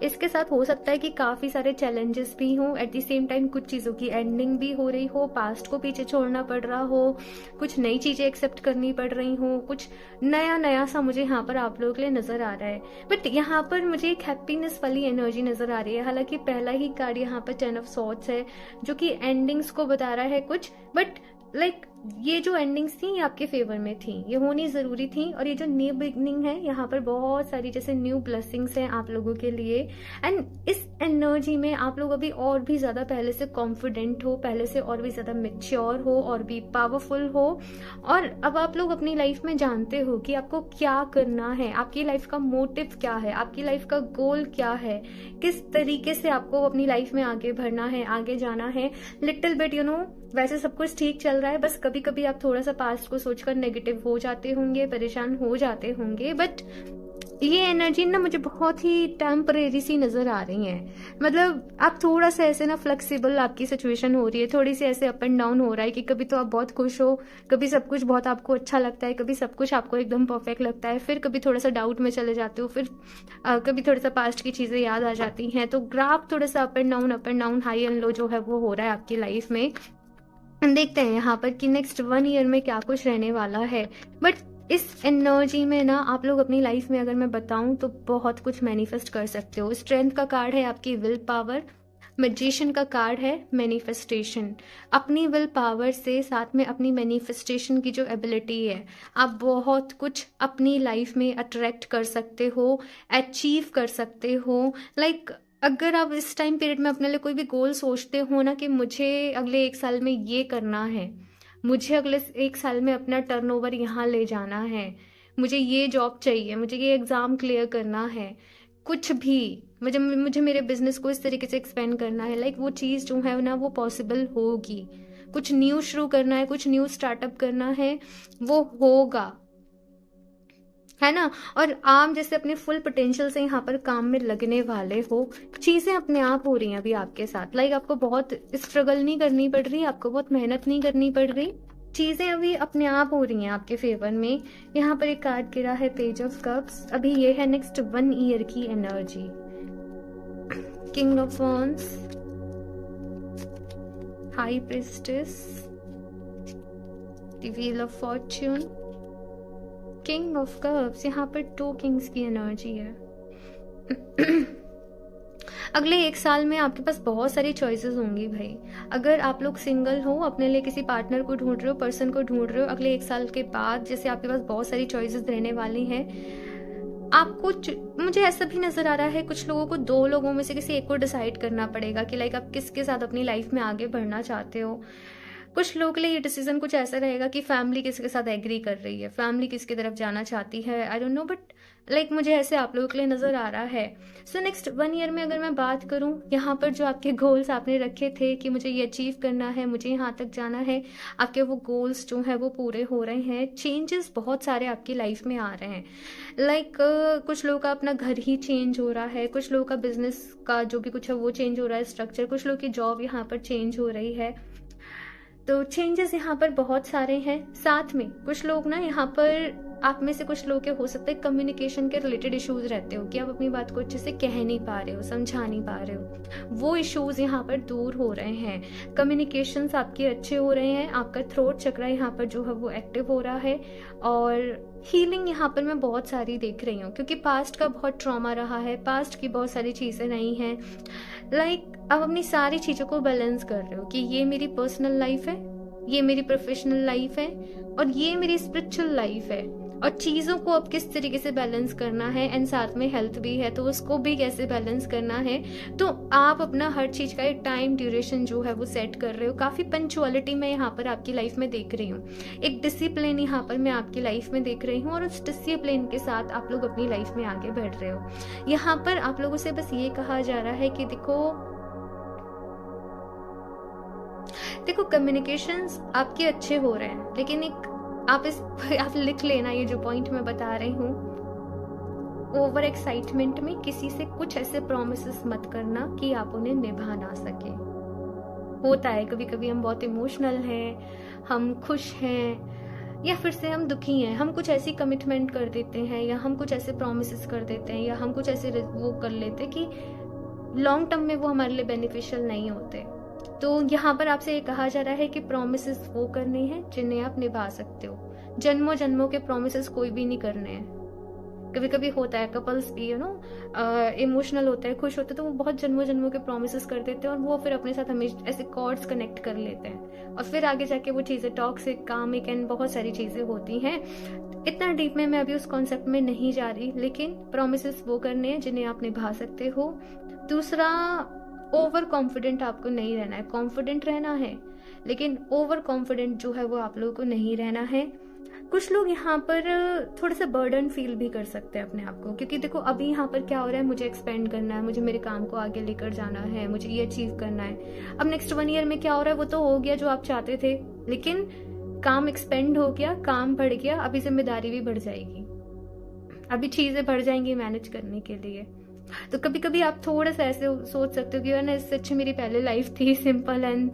इसके साथ हो सकता है कि काफ़ी सारे चैलेंजेस भी हों, एट द सेम टाइम कुछ चीज़ों की एंडिंग भी हो रही हो, पास्ट को पीछे छोड़ना पड़ रहा हो, कुछ नई चीज़ें एक्सेप्ट करनी पड़ रही हो, कुछ नया नया सा मुझे यहाँ पर आप लोगों के लिए नज़र आ रहा है। बट यहाँ पर मुझे एक हैप्पीनेस वाली एनर्जी नज़र आ रही है। हालांकि पहला ही कार्ड यहाँ पर 10 ऑफ सॉर्ड्स है, जो कि एंडिंग्स को बता रहा है कुछ, बट लाइक ये जो एंडिंग्स थी ये आपके फेवर में थी, ये होनी जरूरी थी। और ये जो न्यू बिगनिंग है, यहाँ पर बहुत सारी जैसे न्यू ब्लेसिंग्स हैं आप लोगों के लिए। एंड इस एनर्जी में आप लोग अभी और भी ज्यादा पहले से कॉन्फिडेंट हो, पहले से और भी ज्यादा मेच्योर हो, और भी पावरफुल हो। और अब आप लोग अपनी लाइफ में जानते हो कि आपको क्या करना है, आपकी लाइफ का मोटिव क्या है, आपकी लाइफ का गोल क्या है, किस तरीके से आपको अपनी लाइफ में आगे बढ़ना है, आगे जाना है। लिटिल बिट वैसे सब कुछ ठीक चल रहा है, बस कभी कभी आप थोड़ा सा पास्ट को सोचकर नेगेटिव हो जाते होंगे, परेशान हो जाते होंगे, बट ये एनर्जी ना मुझे बहुत ही टेम्परेरी सी नजर आ रही है। मतलब आप थोड़ा सा ऐसे ना फ्लेक्सिबल आपकी सिचुएशन हो रही है, थोड़ी सी ऐसे अप एंड डाउन हो रहा है कि कभी तो आप बहुत खुश हो, कभी सब कुछ बहुत आपको अच्छा लगता है, कभी सब कुछ आपको एकदम परफेक्ट लगता है, फिर कभी थोड़ा सा डाउट में चले जाते हो, फिर कभी थोड़ा सा पास्ट की चीजें याद आ जाती हैं। तो ग्राफ थोड़ा सा up and down, high and low जो है वो हो रहा है आपकी लाइफ में। देखते हैं यहाँ पर कि नेक्स्ट 1 ईयर में क्या कुछ रहने वाला है। बट इस एनर्जी में ना आप लोग अपनी लाइफ में, अगर मैं बताऊं तो बहुत कुछ मैनिफेस्ट कर सकते हो। स्ट्रेंथ का कार्ड है आपकी विल पावर, मैजिशियन का कार्ड है मैनिफेस्टेशन। अपनी विल पावर से साथ में अपनी मैनिफेस्टेशन की जो एबिलिटी है, आप बहुत कुछ अपनी लाइफ में अट्रैक्ट कर सकते हो, अचीव कर सकते हो। लाइक अगर आप इस टाइम पीरियड में अपने लिए कोई भी गोल सोचते हो ना कि मुझे अगले 1 साल में ये करना है, मुझे अगले 1 साल में अपना टर्नओवर यहाँ ले जाना है, मुझे ये जॉब चाहिए, मुझे ये एग्ज़ाम क्लियर करना है, कुछ भी मुझे मेरे बिजनेस को इस तरीके से एक्सपेंड करना है, लाइक वो चीज़ जो है ना वो पॉसिबल होगी। कुछ न्यू शुरू करना है, कुछ न्यू स्टार्टअप करना है, वो होगा, है ना। और आप जैसे अपने फुल पोटेंशियल से यहाँ पर काम में लगने वाले हो, चीज़ें अपने आप हो रही हैं अभी आपके साथ। लाइक आपको बहुत स्ट्रगल नहीं करनी पड़ रही, आपको बहुत मेहनत नहीं करनी पड़ रही, चीज़ें अभी अपने आप हो रही हैं आपके फेवर में। यहाँ पर एक कार्ड गिरा है पेज ऑफ कप्स। अभी ये है नेक्स्ट 1 ईयर की energy. King of wands, high priestess, the wheel of Fortune, king of cups, यहाँ पर 2 किंग्स की एनर्जी है। अगले 1 साल में आपके पास बहुत सारी चॉइसेस होंगी भाई। अगर आप लोग सिंगल हो, अपने लिए किसी पार्टनर को ढूंढ रहे हो, पर्सन को ढूंढ रहे हो, अगले 1 साल के बाद जैसे आपके पास बहुत सारी चॉइसेस रहने वाली हैं। आपको मुझे ऐसा भी नजर आ रहा है कुछ लोगों को 2 लोगों में से किसी एक को डिसाइड करना पड़ेगा कि लाइक आप किसके साथ अपनी लाइफ में आगे बढ़ना चाहते हो। कुछ लोगों के लिए ये डिसीजन कुछ ऐसा रहेगा कि फैमिली किसके साथ एग्री कर रही है, फैमिली किसकी तरफ जाना चाहती है, I don't know, but like मुझे ऐसे आप लोगों के लिए नजर आ रहा है। सो नेक्स्ट 1 ईयर में अगर मैं बात करूं, यहाँ पर जो आपके गोल्स आपने रखे थे कि मुझे ये अचीव करना है, मुझे यहाँ तक जाना है, आपके वो गोल्स जो है वो पूरे हो रहे हैं। चेंजेस बहुत सारे आपकी लाइफ में आ रहे हैं। लाइक कुछ लोगों का अपना घर ही चेंज हो रहा है, कुछ लोगों का बिजनेस का जो भी कुछ है वो चेंज हो रहा है, स्ट्रक्चर, कुछ लोगों की जॉब यहाँ पर चेंज हो रही है। तो चेंजेस यहाँ पर बहुत सारे हैं। साथ में कुछ लोग ना यहाँ पर आप में से कुछ लोग के हो सकता है कम्युनिकेशन के रिलेटेड इश्यूज रहते हो कि आप अपनी बात को अच्छे से कह नहीं पा रहे हो, समझा नहीं पा रहे हो। वो इश्यूज यहाँ पर दूर हो रहे हैं, कम्युनिकेशंस आपके अच्छे हो रहे हैं, आपका थ्रोट चक्र यहाँ पर जो है वो एक्टिव हो रहा है। और हीलिंग यहाँ पर मैं बहुत सारी देख रही हूँ क्योंकि पास्ट का बहुत ट्रॉमा रहा है, पास्ट की बहुत सारी चीज़ें नहीं हैं। लाइक आप अपनी सारी चीज़ों को बैलेंस कर रहे हो कि ये मेरी पर्सनल लाइफ है, ये मेरी प्रोफेशनल लाइफ है और ये मेरी स्पिरिचुअल लाइफ है। और चीज़ों को अब किस तरीके से बैलेंस करना है, एंड साथ में हेल्थ भी है तो उसको भी कैसे बैलेंस करना है। तो आप अपना हर चीज़ का एक टाइम ड्यूरेशन जो है वो सेट कर रहे हो। काफ़ी पंचुअलिटी मैं यहाँ पर आपकी लाइफ में देख रही हूँ, एक डिसिप्लिन यहाँ पर मैं आपकी लाइफ में देख रही हूँ और उस डिसिप्लिन के साथ आप लोग अपनी लाइफ में आगे बढ़ रहे हो। यहाँ पर आप लोगों से बस ये कहा जा रहा है कि देखो कम्युनिकेशंस आपके अच्छे हो रहे हैं, लेकिन एक आप लिख लेना ये जो पॉइंट मैं बता रही हूँ, ओवर एक्साइटमेंट में किसी से कुछ ऐसे प्रॉमिसेस मत करना कि आप उन्हें निभा ना सके। होता है कभी कभी हम बहुत इमोशनल हैं, हम खुश हैं या फिर से हम दुखी हैं, हम कुछ ऐसी कमिटमेंट कर देते हैं या हम कुछ ऐसे प्रॉमिसेस कर देते हैं या हम कुछ ऐसे वो कर लेते हैं कि लॉन्ग टर्म में वो हमारे लिए बेनिफिशियल नहीं होते। तो यहाँ पर आपसे ये कहा जा रहा है कि प्रॉमिसेस वो करने हैं जिन्हें आप निभा सकते हो। जन्मों जन्मों के प्रॉमिसेस कोई भी नहीं करने हैं। कभी कभी होता है कपल्स भी इमोशनल होते हैं, खुश होते हैं, तो वो बहुत जन्मों जन्मों के प्रॉमिसेस कर देते हैं और वो फिर अपने साथ हमेशा ऐसे कॉर्ड्स कनेक्ट कर लेते हैं और फिर आगे जाके वो चीज़ें टॉक्सिक, कामिक एंड बहुत सारी चीज़ें होती हैं। इतना डीप में मैं अभी उस कॉन्सेप्ट में नहीं जा रही, लेकिन प्रॉमिसेस वो करने हैं जिन्हें आप निभा सकते हो। दूसरा, ओवर कॉन्फिडेंट आपको नहीं रहना है, कॉन्फिडेंट रहना है लेकिन ओवर कॉन्फिडेंट जो है वो आप लोगों को नहीं रहना है। कुछ लोग यहाँ पर थोड़ा सा बर्डन फील भी कर सकते हैं अपने आप को, क्योंकि देखो अभी यहाँ पर क्या हो रहा है, मुझे एक्सपेंड करना है, मुझे मेरे काम को आगे लेकर जाना है, मुझे ये अचीव करना है। अब नेक्स्ट 1 ईयर में क्या हो रहा है, वो तो हो गया जो आप चाहते थे, लेकिन काम एक्सपेंड हो गया, काम बढ़ गया, अभी जिम्मेदारी भी बढ़ जाएगी, अभी चीजें बढ़ जाएंगी मैनेज करने के लिए। तो कभी कभी आप थोड़ा सा ऐसे सोच सकते हो कि ना इससे अच्छी मेरी पहले लाइफ थी, सिंपल एंड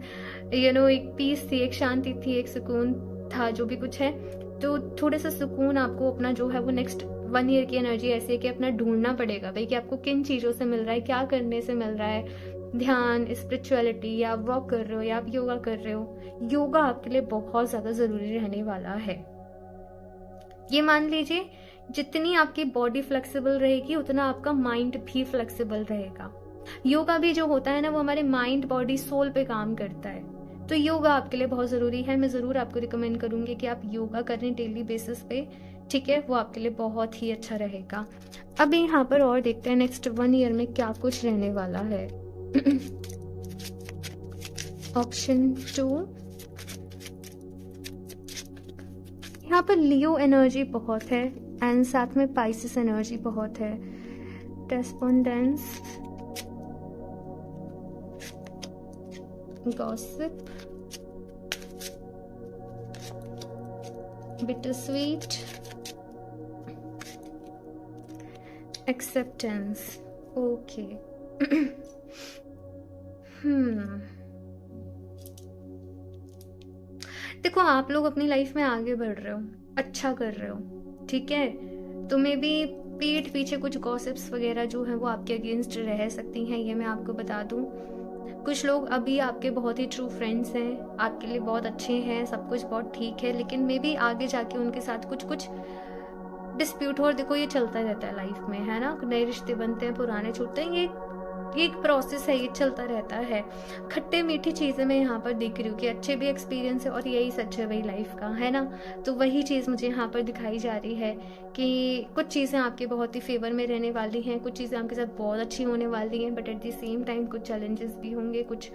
एक पीस थी, एक शांति थी, एक सुकून था, जो भी कुछ है। तो थोड़ा सा सुकून आपको अपना जो है वो नेक्स्ट 1 ईयर की एनर्जी ऐसी है कि अपना ढूंढना पड़ेगा भाई कि आपको किन चीज़ों से मिल रहा है, क्या करने से मिल रहा है। ध्यान, स्पिरिचुअलिटी, या आप वॉक कर रहे हो या आप योगा कर रहे हो, योगा आपके लिए बहुत ज़्यादा ज़रूरी रहने वाला है। ये मान लीजिए जितनी आपकी बॉडी फ्लेक्सिबल रहेगी उतना आपका माइंड भी फ्लेक्सिबल रहेगा। योगा भी जो होता है ना वो हमारे माइंड, बॉडी, सोल पे काम करता है। तो योगा आपके लिए बहुत ज़रूरी है। मैं ज़रूर आपको रिकमेंड करूंगी कि आप योगा करें डेली बेसिस पे, ठीक है, वो आपके लिए बहुत ही अच्छा रहेगा। अभी यहाँ पर और देखते हैं नेक्स्ट 1 ईयर में क्या कुछ रहने वाला है। ऑप्शन 2, यहाँ पर लियो एनर्जी बहुत है एंड साथ में पाइसेस एनर्जी बहुत है। रेस्पोंडेंस, गॉसिप, bittersweet, acceptance, okay। देखो आप लोग अपनी लाइफ में आगे बढ़ रहे हो, अच्छा कर रहे हो, ठीक है। तो मे भी पीठ पीछे कुछ गॉसिप्स वगैरह जो है वो आपके अगेंस्ट रह सकती हैं, ये मैं आपको बता दूं। कुछ लोग अभी आपके बहुत ही ट्रू फ्रेंड्स हैं, आपके लिए बहुत अच्छे हैं, सब कुछ बहुत ठीक है, लेकिन मे बी आगे जाके उनके साथ कुछ डिस्प्यूट हो, और देखो ये चलता रहता है लाइफ में, है ना, नए रिश्ते बनते हैं, पुराने छूटते हैं, ये एक प्रोसेस है, ये चलता रहता है। खट्टे मीठी चीज़ें मैं यहाँ पर देख रही हूँ कि अच्छे भी एक्सपीरियंस है और यही सच है वही लाइफ का, है ना। तो वही चीज़ मुझे यहाँ पर दिखाई जा रही है कि कुछ चीज़ें आपके बहुत ही फेवर में रहने वाली हैं, कुछ चीज़ें आपके साथ बहुत अच्छी होने वाली हैं, but at the same time कुछ चैलेंजेस भी होंगे, कुछ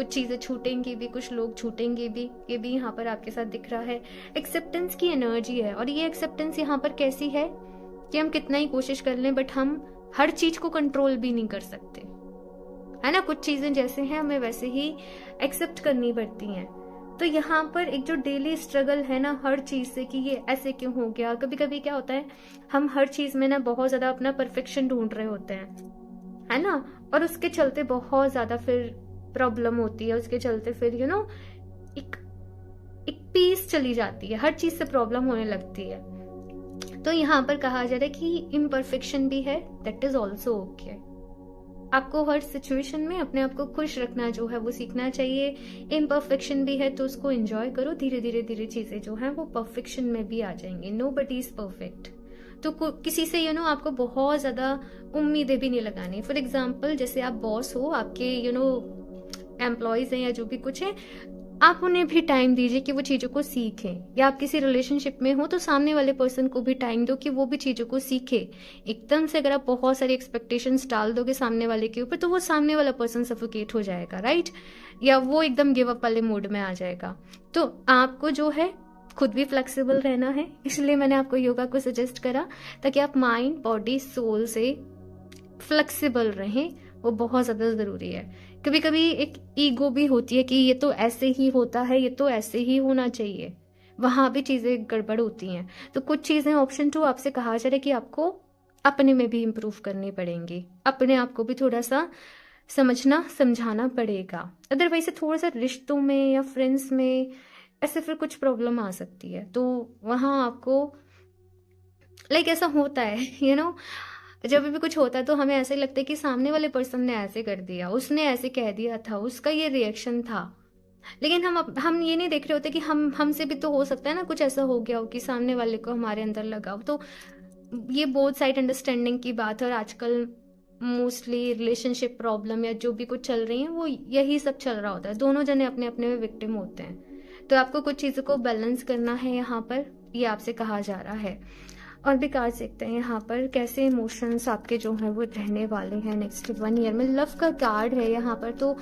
चीज़ें छूटेंगी भी, कुछ लोग छूटेंगे भी, ये भी यहाँ पर आपके साथ दिख रहा है। एक्सेप्टेंस की एनर्जी है, और ये एक्सेप्टेंस यहाँ पर कैसी है कि हम कितना ही कोशिश कर लें बट हम हर चीज़ को कंट्रोल भी नहीं कर सकते, है ना। कुछ चीज़ें जैसे हैं हमें वैसे ही एक्सेप्ट करनी पड़ती हैं। तो यहाँ पर एक जो डेली स्ट्रगल है ना हर चीज़ से कि ये ऐसे क्यों हो गया, कभी कभी क्या होता है हम हर चीज़ में ना बहुत ज़्यादा अपना परफेक्शन ढूंढ रहे होते हैं, है ना, और उसके चलते बहुत ज़्यादा फिर प्रॉब्लम होती है, उसके चलते फिर एक पीस चली जाती है, हर चीज़ से प्रॉब्लम होने लगती है। तो यहाँ पर कहा जा रहा है कि इम्परफेक्शन भी है, दैट इज ऑल्सो ओके। आपको हर सिचुएशन में अपने आप को खुश रखना जो है वो सीखना चाहिए। इम्परफेक्शन भी है तो उसको एंजॉय करो, धीरे धीरे चीजें जो है वो परफेक्शन में भी आ जाएंगी। Nobody is perfect. तो किसी से आपको बहुत ज्यादा उम्मीदें भी नहीं लगानी। फॉर एग्जाम्पल जैसे आप बॉस हो, आपके एम्प्लॉयज हैं या जो भी कुछ है, आप उन्हें भी टाइम दीजिए कि वो चीज़ों को सीखें। या आप किसी रिलेशनशिप में हो तो सामने वाले पर्सन को भी टाइम दो कि वो भी चीज़ों को सीखे। एकदम से अगर आप बहुत सारी एक्सपेक्टेशंस डाल दोगे सामने वाले के ऊपर तो वो सामने वाला पर्सन सफोकेट हो जाएगा, राइट, या वो एकदम गिव अप वाले मूड में आ जाएगा। तो आपको जो है खुद भी फ्लेक्सिबल रहना है, इसलिए मैंने आपको योगा को सजेस्ट करा ताकि आप माइंड बॉडी सोल से फ्लेक्सिबल रहें। वो बहुत ज़्यादा ज़रूरी है। कभी कभी एक ईगो भी होती है कि ये तो ऐसे ही होता है, ये तो ऐसे ही होना चाहिए, वहाँ भी चीज़ें गड़बड़ होती हैं। तो कुछ चीज़ें ऑप्शन 2 आपसे कहा जा रहा है कि आपको अपने में भी इम्प्रूव करनी पड़ेंगी, अपने आप को भी थोड़ा सा समझना समझाना पड़ेगा। अदरवाइज थोड़ा सा रिश्तों में या फ्रेंड्स में ऐसे फिर कुछ प्रॉब्लम आ सकती है। तो वहाँ आपको ऐसा होता है जब भी कुछ होता है तो हमें ऐसे लगता है कि सामने वाले पर्सन ने ऐसे कर दिया, उसने ऐसे कह दिया था, उसका ये रिएक्शन था। लेकिन हम ये नहीं देख रहे होते कि हमसे भी तो हो सकता है ना कुछ ऐसा हो गया हो कि सामने वाले को हमारे अंदर लगा हो। तो ये बोथ साइड अंडरस्टैंडिंग की बात है। और आजकल मोस्टली रिलेशनशिप प्रॉब्लम या जो भी कुछ चल रही है वो यही सब चल रहा होता है, दोनों जने अपने अपने में विक्टिम होते हैं। तो आपको कुछ चीज़ों को बैलेंस करना है यहाँ पर, ये आपसे कहा जा रहा है। और भी कार्ड देखते हैं यहाँ पर कैसे इमोशंस आपके जो हैं वो रहने वाले हैं नेक्स्ट 1 ईयर में। लव का कार्ड है यहाँ पर, तो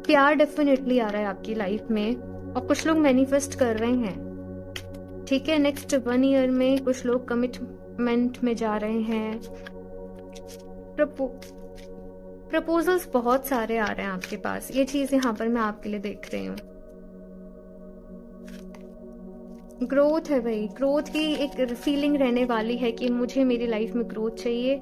प्यार डेफिनेटली आ रहा है आपकी लाइफ में और कुछ लोग मैनिफेस्ट कर रहे हैं, ठीक है। नेक्स्ट 1 ईयर में कुछ लोग कमिटमेंट में जा रहे हैं। प्रपोजल्स बहुत सारे आ रहे हैं आपके पास, ये चीज यहाँ पर मैं आपके लिए देख रही हूँ। ग्रोथ है भाई, ग्रोथ की एक फीलिंग रहने वाली है कि मुझे मेरी लाइफ में ग्रोथ चाहिए,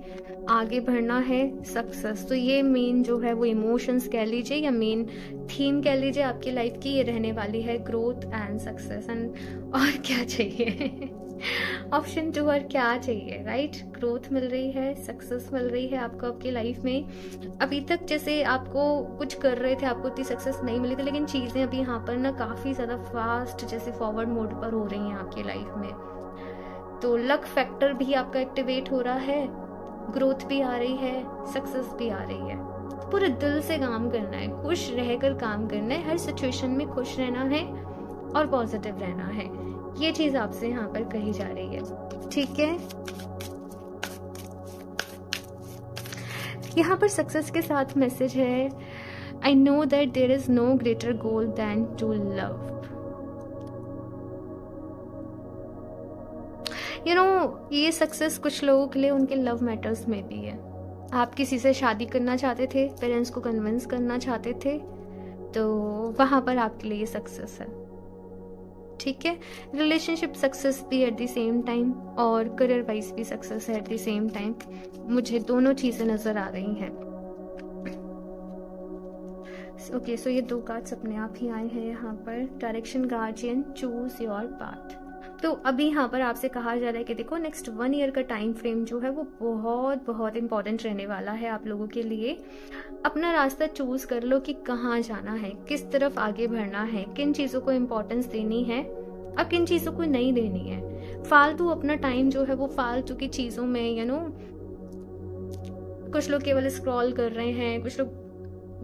आगे बढ़ना है, सक्सेस। तो ये मेन जो है वो इमोशंस कह लीजिए या मेन थीम कह लीजिए आपकी लाइफ की, ये रहने वाली है ग्रोथ एंड सक्सेस। एंड और क्या चाहिए ऑप्शन 2 और क्या चाहिए, राइट। ग्रोथ मिल रही है, सक्सेस मिल रही है आपको आपकी लाइफ में। अभी तक जैसे आपको कुछ कर रहे थे, आपको इतनी सक्सेस नहीं मिली थी, लेकिन चीजें अभी यहाँ पर ना काफी ज्यादा फास्ट जैसे फॉरवर्ड मोड पर हो रही हैं आपकी लाइफ में। तो लक फैक्टर भी आपका एक्टिवेट हो रहा है, ग्रोथ भी आ रही है, सक्सेस भी आ रही है। पूरे दिल से काम करना है, खुश रहकर काम करना है, हर सिचुएशन में खुश रहना है और पॉजिटिव रहना है। ये चीज आपसे यहाँ पर कही जा रही है, ठीक है। यहाँ पर सक्सेस के साथ मैसेज है, I know that there is no greater goal than to love. ये सक्सेस कुछ लोगों के लिए उनके लव मैटर्स में भी है। आप किसी से शादी करना चाहते थे, पेरेंट्स को कन्विंस करना चाहते थे, तो वहां पर आपके लिए ये सक्सेस है, ठीक है। रिलेशनशिप सक्सेस भी एट द सेम टाइम और करियर वाइज भी सक्सेस है एट द सेम टाइम। मुझे दोनों चीजें नजर आ रही हैं। ओके, सो ये 2 कार्ड्स अपने आप ही आए हैं यहाँ पर। Direction guardian, choose your path. तो अभी यहाँ पर आपसे कहा जा रहा है कि देखो नेक्स्ट 1 ईयर का टाइम फ्रेम जो है वो बहुत बहुत इंपॉर्टेंट रहने वाला है आप लोगों के लिए। अपना रास्ता चूज कर लो कि कहाँ जाना है, किस तरफ आगे बढ़ना है, किन चीजों को इम्पोर्टेंस देनी है और किन चीजों को नहीं देनी है। फालतू अपना टाइम जो है वो फालतू की चीज़ों में कुछ लोग केवल स्क्रॉल कर रहे हैं, कुछ लोग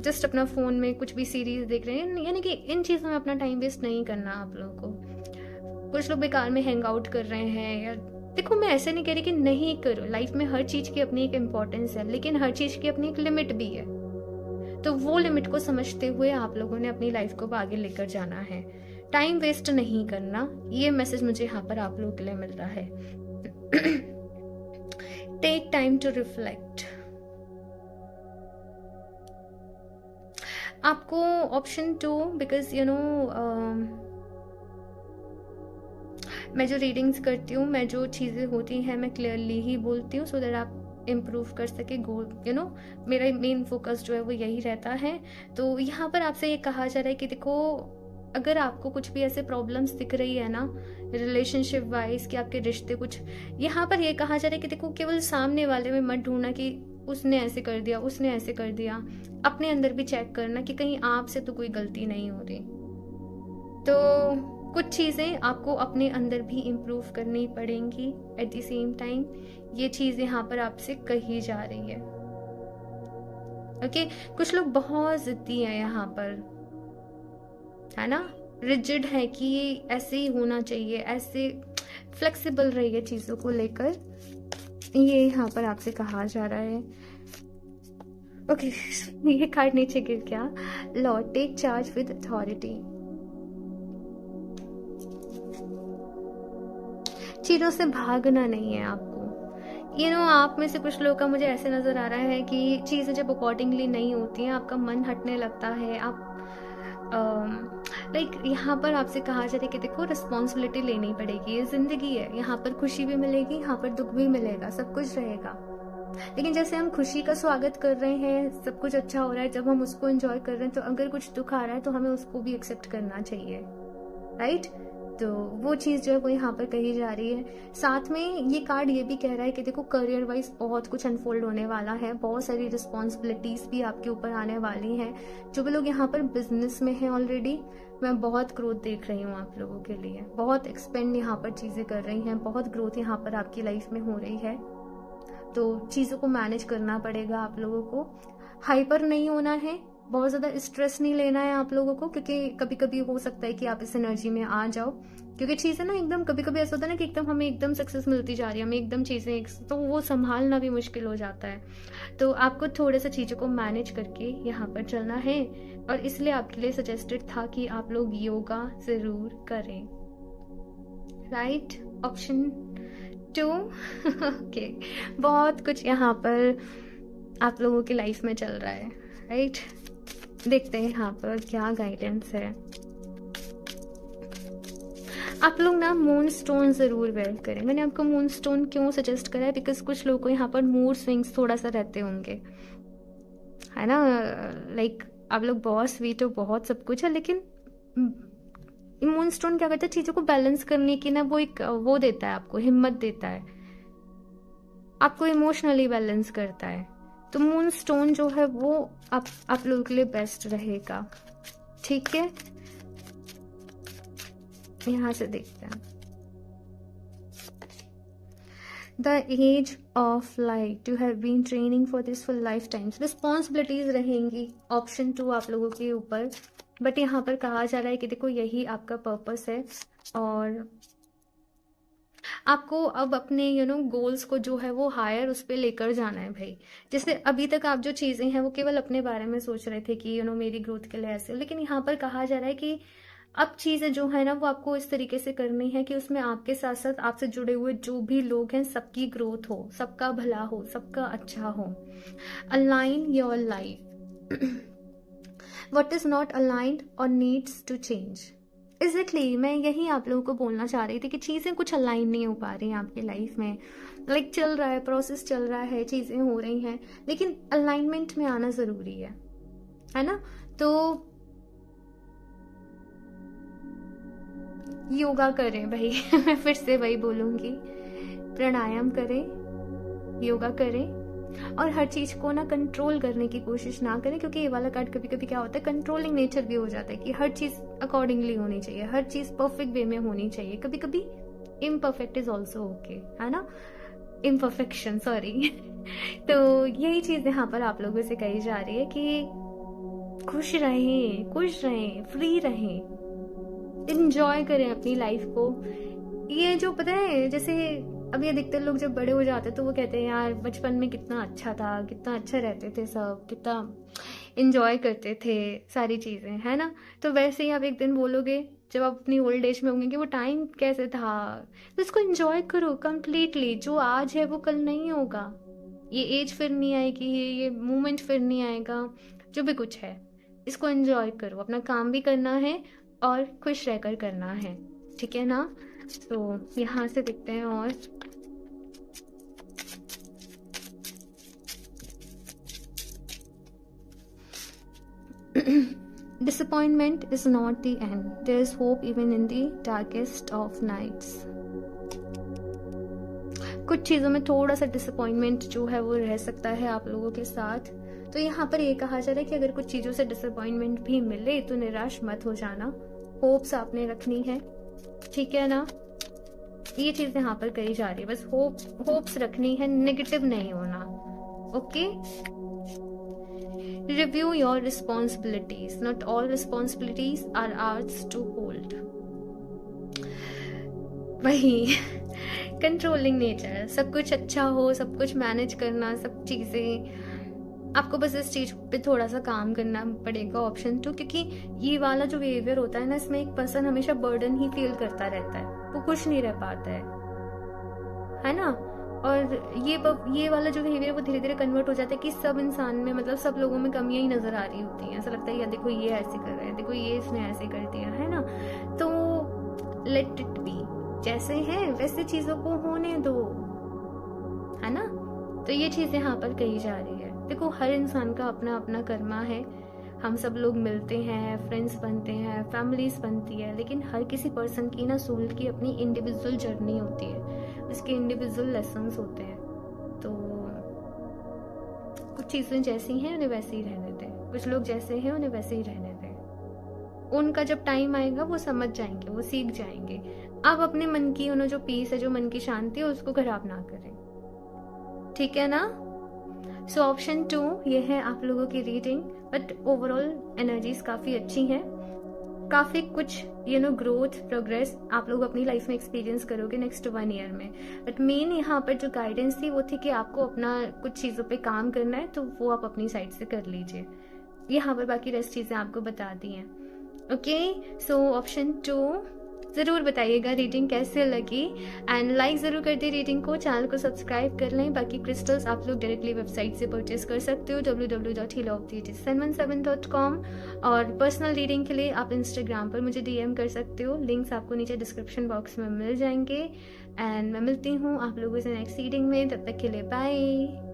जस्ट अपना फ़ोन में कुछ भी सीरीज देख रहे हैं, यानी कि इन चीज़ों में अपना टाइम वेस्ट नहीं करना आप लोगों को। कुछ लोग बेकार में हैंग आउट कर रहे हैं यार। देखो, मैं ऐसे नहीं कह रही कि नहीं करो, लाइफ में हर चीज़ की अपनी एक इम्पोर्टेंस है, लेकिन हर चीज़ की अपनी एक लिमिट भी है। तो वो लिमिट को समझते हुए आप लोगों ने अपनी लाइफ को आगे लेकर जाना है, टाइम वेस्ट नहीं करना। ये मैसेज मुझे यहाँ पर आप लोगों के लिए मिल रहा है। Take time to reflect. आपको ऑप्शन 2, बिकॉज मैं जो रीडिंग्स करती हूँ, मैं जो चीज़ें होती हैं मैं क्लियरली ही बोलती हूँ, सो दैट आप इम्प्रूव कर सके। मेरा मेन फोकस जो है वो यही रहता है। तो यहाँ पर आपसे ये कहा जा रहा है कि देखो, अगर आपको कुछ भी ऐसे प्रॉब्लम्स दिख रही है ना रिलेशनशिप वाइज, कि आपके रिश्ते कुछ, यहाँ पर ये कहा जा रहा है कि देखो, केवल सामने वाले में मत ढूंढना कि उसने ऐसे कर दिया, उसने ऐसे कर दिया। अपने अंदर भी चेक करना कि कहीं आपसे तो कोई गलती नहीं हो रही। तो कुछ चीज़ें आपको अपने अंदर भी इम्प्रूव करनी पड़ेंगी एट द सेम टाइम। ये चीज़ यहाँ पर आपसे कही जा रही है। ओके, कुछ लोग बहुत जिद्दी हैं यहाँ पर, है ना, रिजिड है कि ये ऐसे ही होना चाहिए, ऐसे फ्लेक्सिबल रहिए चीज़ों को लेकर, ये यहाँ पर आपसे कहा जा रहा है। ओके, ये कार्ड नीचे गिर गया। Lord, take charge with authority. चीज़ों से भागना नहीं है आपको। आप में से कुछ लोगों का मुझे ऐसे नज़र आ रहा है कि चीज़ें जब अकॉर्डिंगली नहीं होती हैं, आपका मन हटने लगता है। आप यहाँ पर आपसे कहा जा रहा है कि देखो, रिस्पॉन्सिबिलिटी लेनी पड़ेगी। ये ज़िंदगी है, यहाँ पर खुशी भी मिलेगी, यहाँ पर दुख भी मिलेगा, सब कुछ रहेगा। लेकिन जैसे हम खुशी का स्वागत कर रहे हैं, सब कुछ अच्छा हो रहा है, जब हम उसको एंजॉय कर रहे हैं, तो अगर कुछ दुख आ रहा है तो हमें उसको भी एक्सेप्ट करना चाहिए, राइट। तो वो चीज़ जो है वो यहाँ पर कही जा रही है। साथ में ये कार्ड ये भी कह रहा है कि देखो, करियर वाइज बहुत कुछ अनफोल्ड होने वाला है, बहुत सारी रिस्पॉन्सिबिलिटीज़ भी आपके ऊपर आने वाली हैं। जो भी लोग यहाँ पर बिजनेस में हैं ऑलरेडी, मैं बहुत ग्रोथ देख रही हूँ आप लोगों के लिए। बहुत एक्सपेंड यहाँ पर चीज़ें कर रही हैं, बहुत ग्रोथ यहाँ पर आपकी लाइफ में हो रही है। तो चीज़ों को मैनेज करना पड़ेगा आप लोगों को। हाइपर नहीं होना है, बहुत ज़्यादा स्ट्रेस नहीं लेना है आप लोगों को, क्योंकि कभी कभी हो सकता है कि आप इस एनर्जी में आ जाओ। क्योंकि चीज़ें ना एकदम, कभी कभी ऐसा होता है ना कि एकदम हमें एकदम सक्सेस मिलती जा रही है, हमें एकदम चीज़ें, तो वो संभालना भी मुश्किल हो जाता है। तो आपको थोड़े से चीज़ों को मैनेज करके यहाँ पर चलना है। और इसलिए आपके लिए सजेस्टेड था कि आप लोग योगा ज़रूर करें, राइट। ऑप्शन 2। ओके, बहुत कुछ यहाँ पर आप लोगों की लाइफ में चल रहा है, राइट। देखते हैं यहाँ पर क्या गाइडेंस है। आप लोग ना मून स्टोन ज़रूर वेयर करें। मैंने आपको मून स्टोन क्यों सजेस्ट करा है, बिकॉज कुछ लोगों को यहाँ पर मूड स्विंग्स थोड़ा सा रहते होंगे, है ना। आप लोग बहुत स्वीट हो, बहुत सब कुछ है, लेकिन मून स्टोन क्या करता है, चीज़ों को बैलेंस करने की ना वो देता है, आपको हिम्मत देता है, आपको इमोशनली बैलेंस करता है। तो मून स्टोन जो है वो आप लोगों के लिए बेस्ट रहेगा, ठीक है। यहां से देखते हैं। The edge of light, you have been training for this for lifetimes. Responsibilities रहेंगी, ऑप्शन 2 आप लोगों के ऊपर। बट यहाँ पर कहा जा रहा है कि देखो, यही आपका पर्पस है और आपको अब अपने गोल्स को जो है वो हायर उस पर लेकर जाना है भाई। जैसे अभी तक आप जो चीज़ें हैं वो केवल अपने बारे में सोच रहे थे कि मेरी ग्रोथ के लिए ऐसे, लेकिन यहाँ पर कहा जा रहा है कि अब चीज़ें जो है ना वो आपको इस तरीके से करनी है कि उसमें आपके साथ साथ आपसे जुड़े हुए जो भी लोग हैं सबकी ग्रोथ हो, सबका भला हो, सबका अच्छा हो। Align your life, what is not aligned और नीड्स टू चेंज। एग्जैक्टली, मैं यही आप लोगों को बोलना चाह रही थी कि चीज़ें कुछ अलाइन नहीं हो पा रही हैं आपकी लाइफ में। चल रहा है, प्रोसेस चल रहा है, चीज़ें हो रही हैं, लेकिन अलाइनमेंट में आना ज़रूरी है ना। तो योगा करें भाई। मैं फिर से वही बोलूँगी, प्राणायाम करें, योगा करें, और हर चीज़ को ना कंट्रोल करने की कोशिश ना करें, क्योंकि ये वाला कार्ड कभी कभी क्या होता है, कंट्रोलिंग नेचर भी हो जाता है कि हर चीज़ अकॉर्डिंगली होनी चाहिए, हर चीज़ परफेक्ट वे में होनी चाहिए। कभी कभी इम्परफेक्ट इज ऑल्सो ओके, है ना, इम्परफेक्शन, सॉरी। तो यही चीज़ यहाँ पर आप लोगों से कही जा रही है कि खुश रहें, फ्री रहें, इंजॉय करें अपनी लाइफ को। ये जो पता है, जैसे अभी अधिकतर लोग जब बड़े हो जाते हैं तो वो कहते हैं यार बचपन में कितना अच्छा था, कितना अच्छा रहते थे सब, कितना इंजॉय करते थे सारी चीज़ें, है ना। तो वैसे ही आप एक दिन बोलोगे जब आप अपनी ओल्ड एज में होंगे कि वो टाइम कैसे था, तो इसको इंजॉय करो कंप्लीटली। जो आज है वो कल नहीं होगा, ये एज फिर नहीं आएगी, ये मोमेंट फिर नहीं आएगा, जो भी कुछ है इसको एंजॉय करो। अपना काम भी करना है और खुश रहकर करना है, ठीक है ना। तो यहाँ से देखते हैं और disappointment is not the end. There is hope even in the darkest of nights. कुछ चीज़ों में थोड़ा सा डिसअपॉइंटमेंट जो है वो रह सकता है आप लोगों के साथ। तो यहाँ पर ये कहा जा रहा है कि अगर कुछ चीज़ों से डिसअपॉइंटमेंट भी मिले तो निराश मत हो जाना, होप्स आपने रखनी है, ठीक है ना। ये चीज़ यहाँ पर कही जा रही है, बस होप्स रखनी है, नेगेटिव नहीं होना, okay. Review your responsibilities. Not all responsibilities are ours to hold. वही कंट्रोलिंग नेचर, सब कुछ अच्छा हो, सब कुछ मैनेज करना, सब चीज़ें आपको बस इस चीज़ पे थोड़ा सा काम करना पड़ेगा। ऑप्शन 2, क्योंकि ये वाला जो बिहेवियर होता है ना, इसमें एक पर्सन हमेशा बर्डन ही फील करता रहता है, वो खुश नहीं रह पाता है ना। और ये वाला जो बिहेवियर वो धीरे धीरे कन्वर्ट हो जाता है कि सब इंसान में, मतलब सब लोगों में कमियां ही नजर आ रही होती हैं। ऐसा लगता है यार देखो ये ऐसे कर रहा है, देखो ये इसने ऐसे कर दिया, है ना। तो लेट इट बी, जैसे है वैसे चीजों को होने दो, है ना। तो ये चीज यहाँ पर कही जा रही है। देखो हर इंसान का अपना अपना कर्मा है, हम सब लोग मिलते हैं, फ्रेंड्स बनते हैं, फैमिलीज बनती है, लेकिन हर किसी पर्सन की ना सोल की अपनी इंडिविजुअल जर्नी होती है, उसके इंडिविजुअल लेसन्स होते हैं। तो कुछ चीज़ें जैसी हैं उन्हें वैसे ही रहने दें, कुछ लोग जैसे हैं उन्हें वैसे ही रहने दें। उनका जब टाइम आएगा वो समझ जाएंगे, वो सीख जाएंगे। आप अपने मन की उन्हें जो पीस है, जो मन की शांति है, उसको खराब ना करें, ठीक है ना। सो ऑप्शन 2 ये है आप लोगों की रीडिंग। बट ओवरऑल एनर्जीज काफ़ी अच्छी हैं, काफ़ी कुछ ग्रोथ प्रोग्रेस आप लोग अपनी लाइफ में एक्सपीरियंस करोगे नेक्स्ट 1 ईयर में। बट मेन यहाँ पर जो गाइडेंस थी वो थी कि आपको अपना कुछ चीज़ों पे काम करना है, तो वो आप अपनी साइड से कर लीजिए। यहाँ पर बाकी रेस्ट चीज़ें आपको बता दी हैं, ओके। सो ऑप्शन 2 ज़रूर बताइएगा रीडिंग कैसे लगी, एंड लाइक ज़रूर कर दी रीडिंग को, चैनल को सब्सक्राइब कर लें। बाकी क्रिस्टल्स आप लोग डायरेक्टली वेबसाइट से परचेज कर सकते हो www.healoftheages717.com, और पर्सनल रीडिंग के लिए आप इंस्टाग्राम पर मुझे DM कर सकते हो, लिंक्स आपको नीचे डिस्क्रिप्शन बॉक्स में मिल जाएंगे। एंड मैं मिलती हूँ आप लोगों से नेक्स्ट रीडिंग में, तब तक के लिए बाय।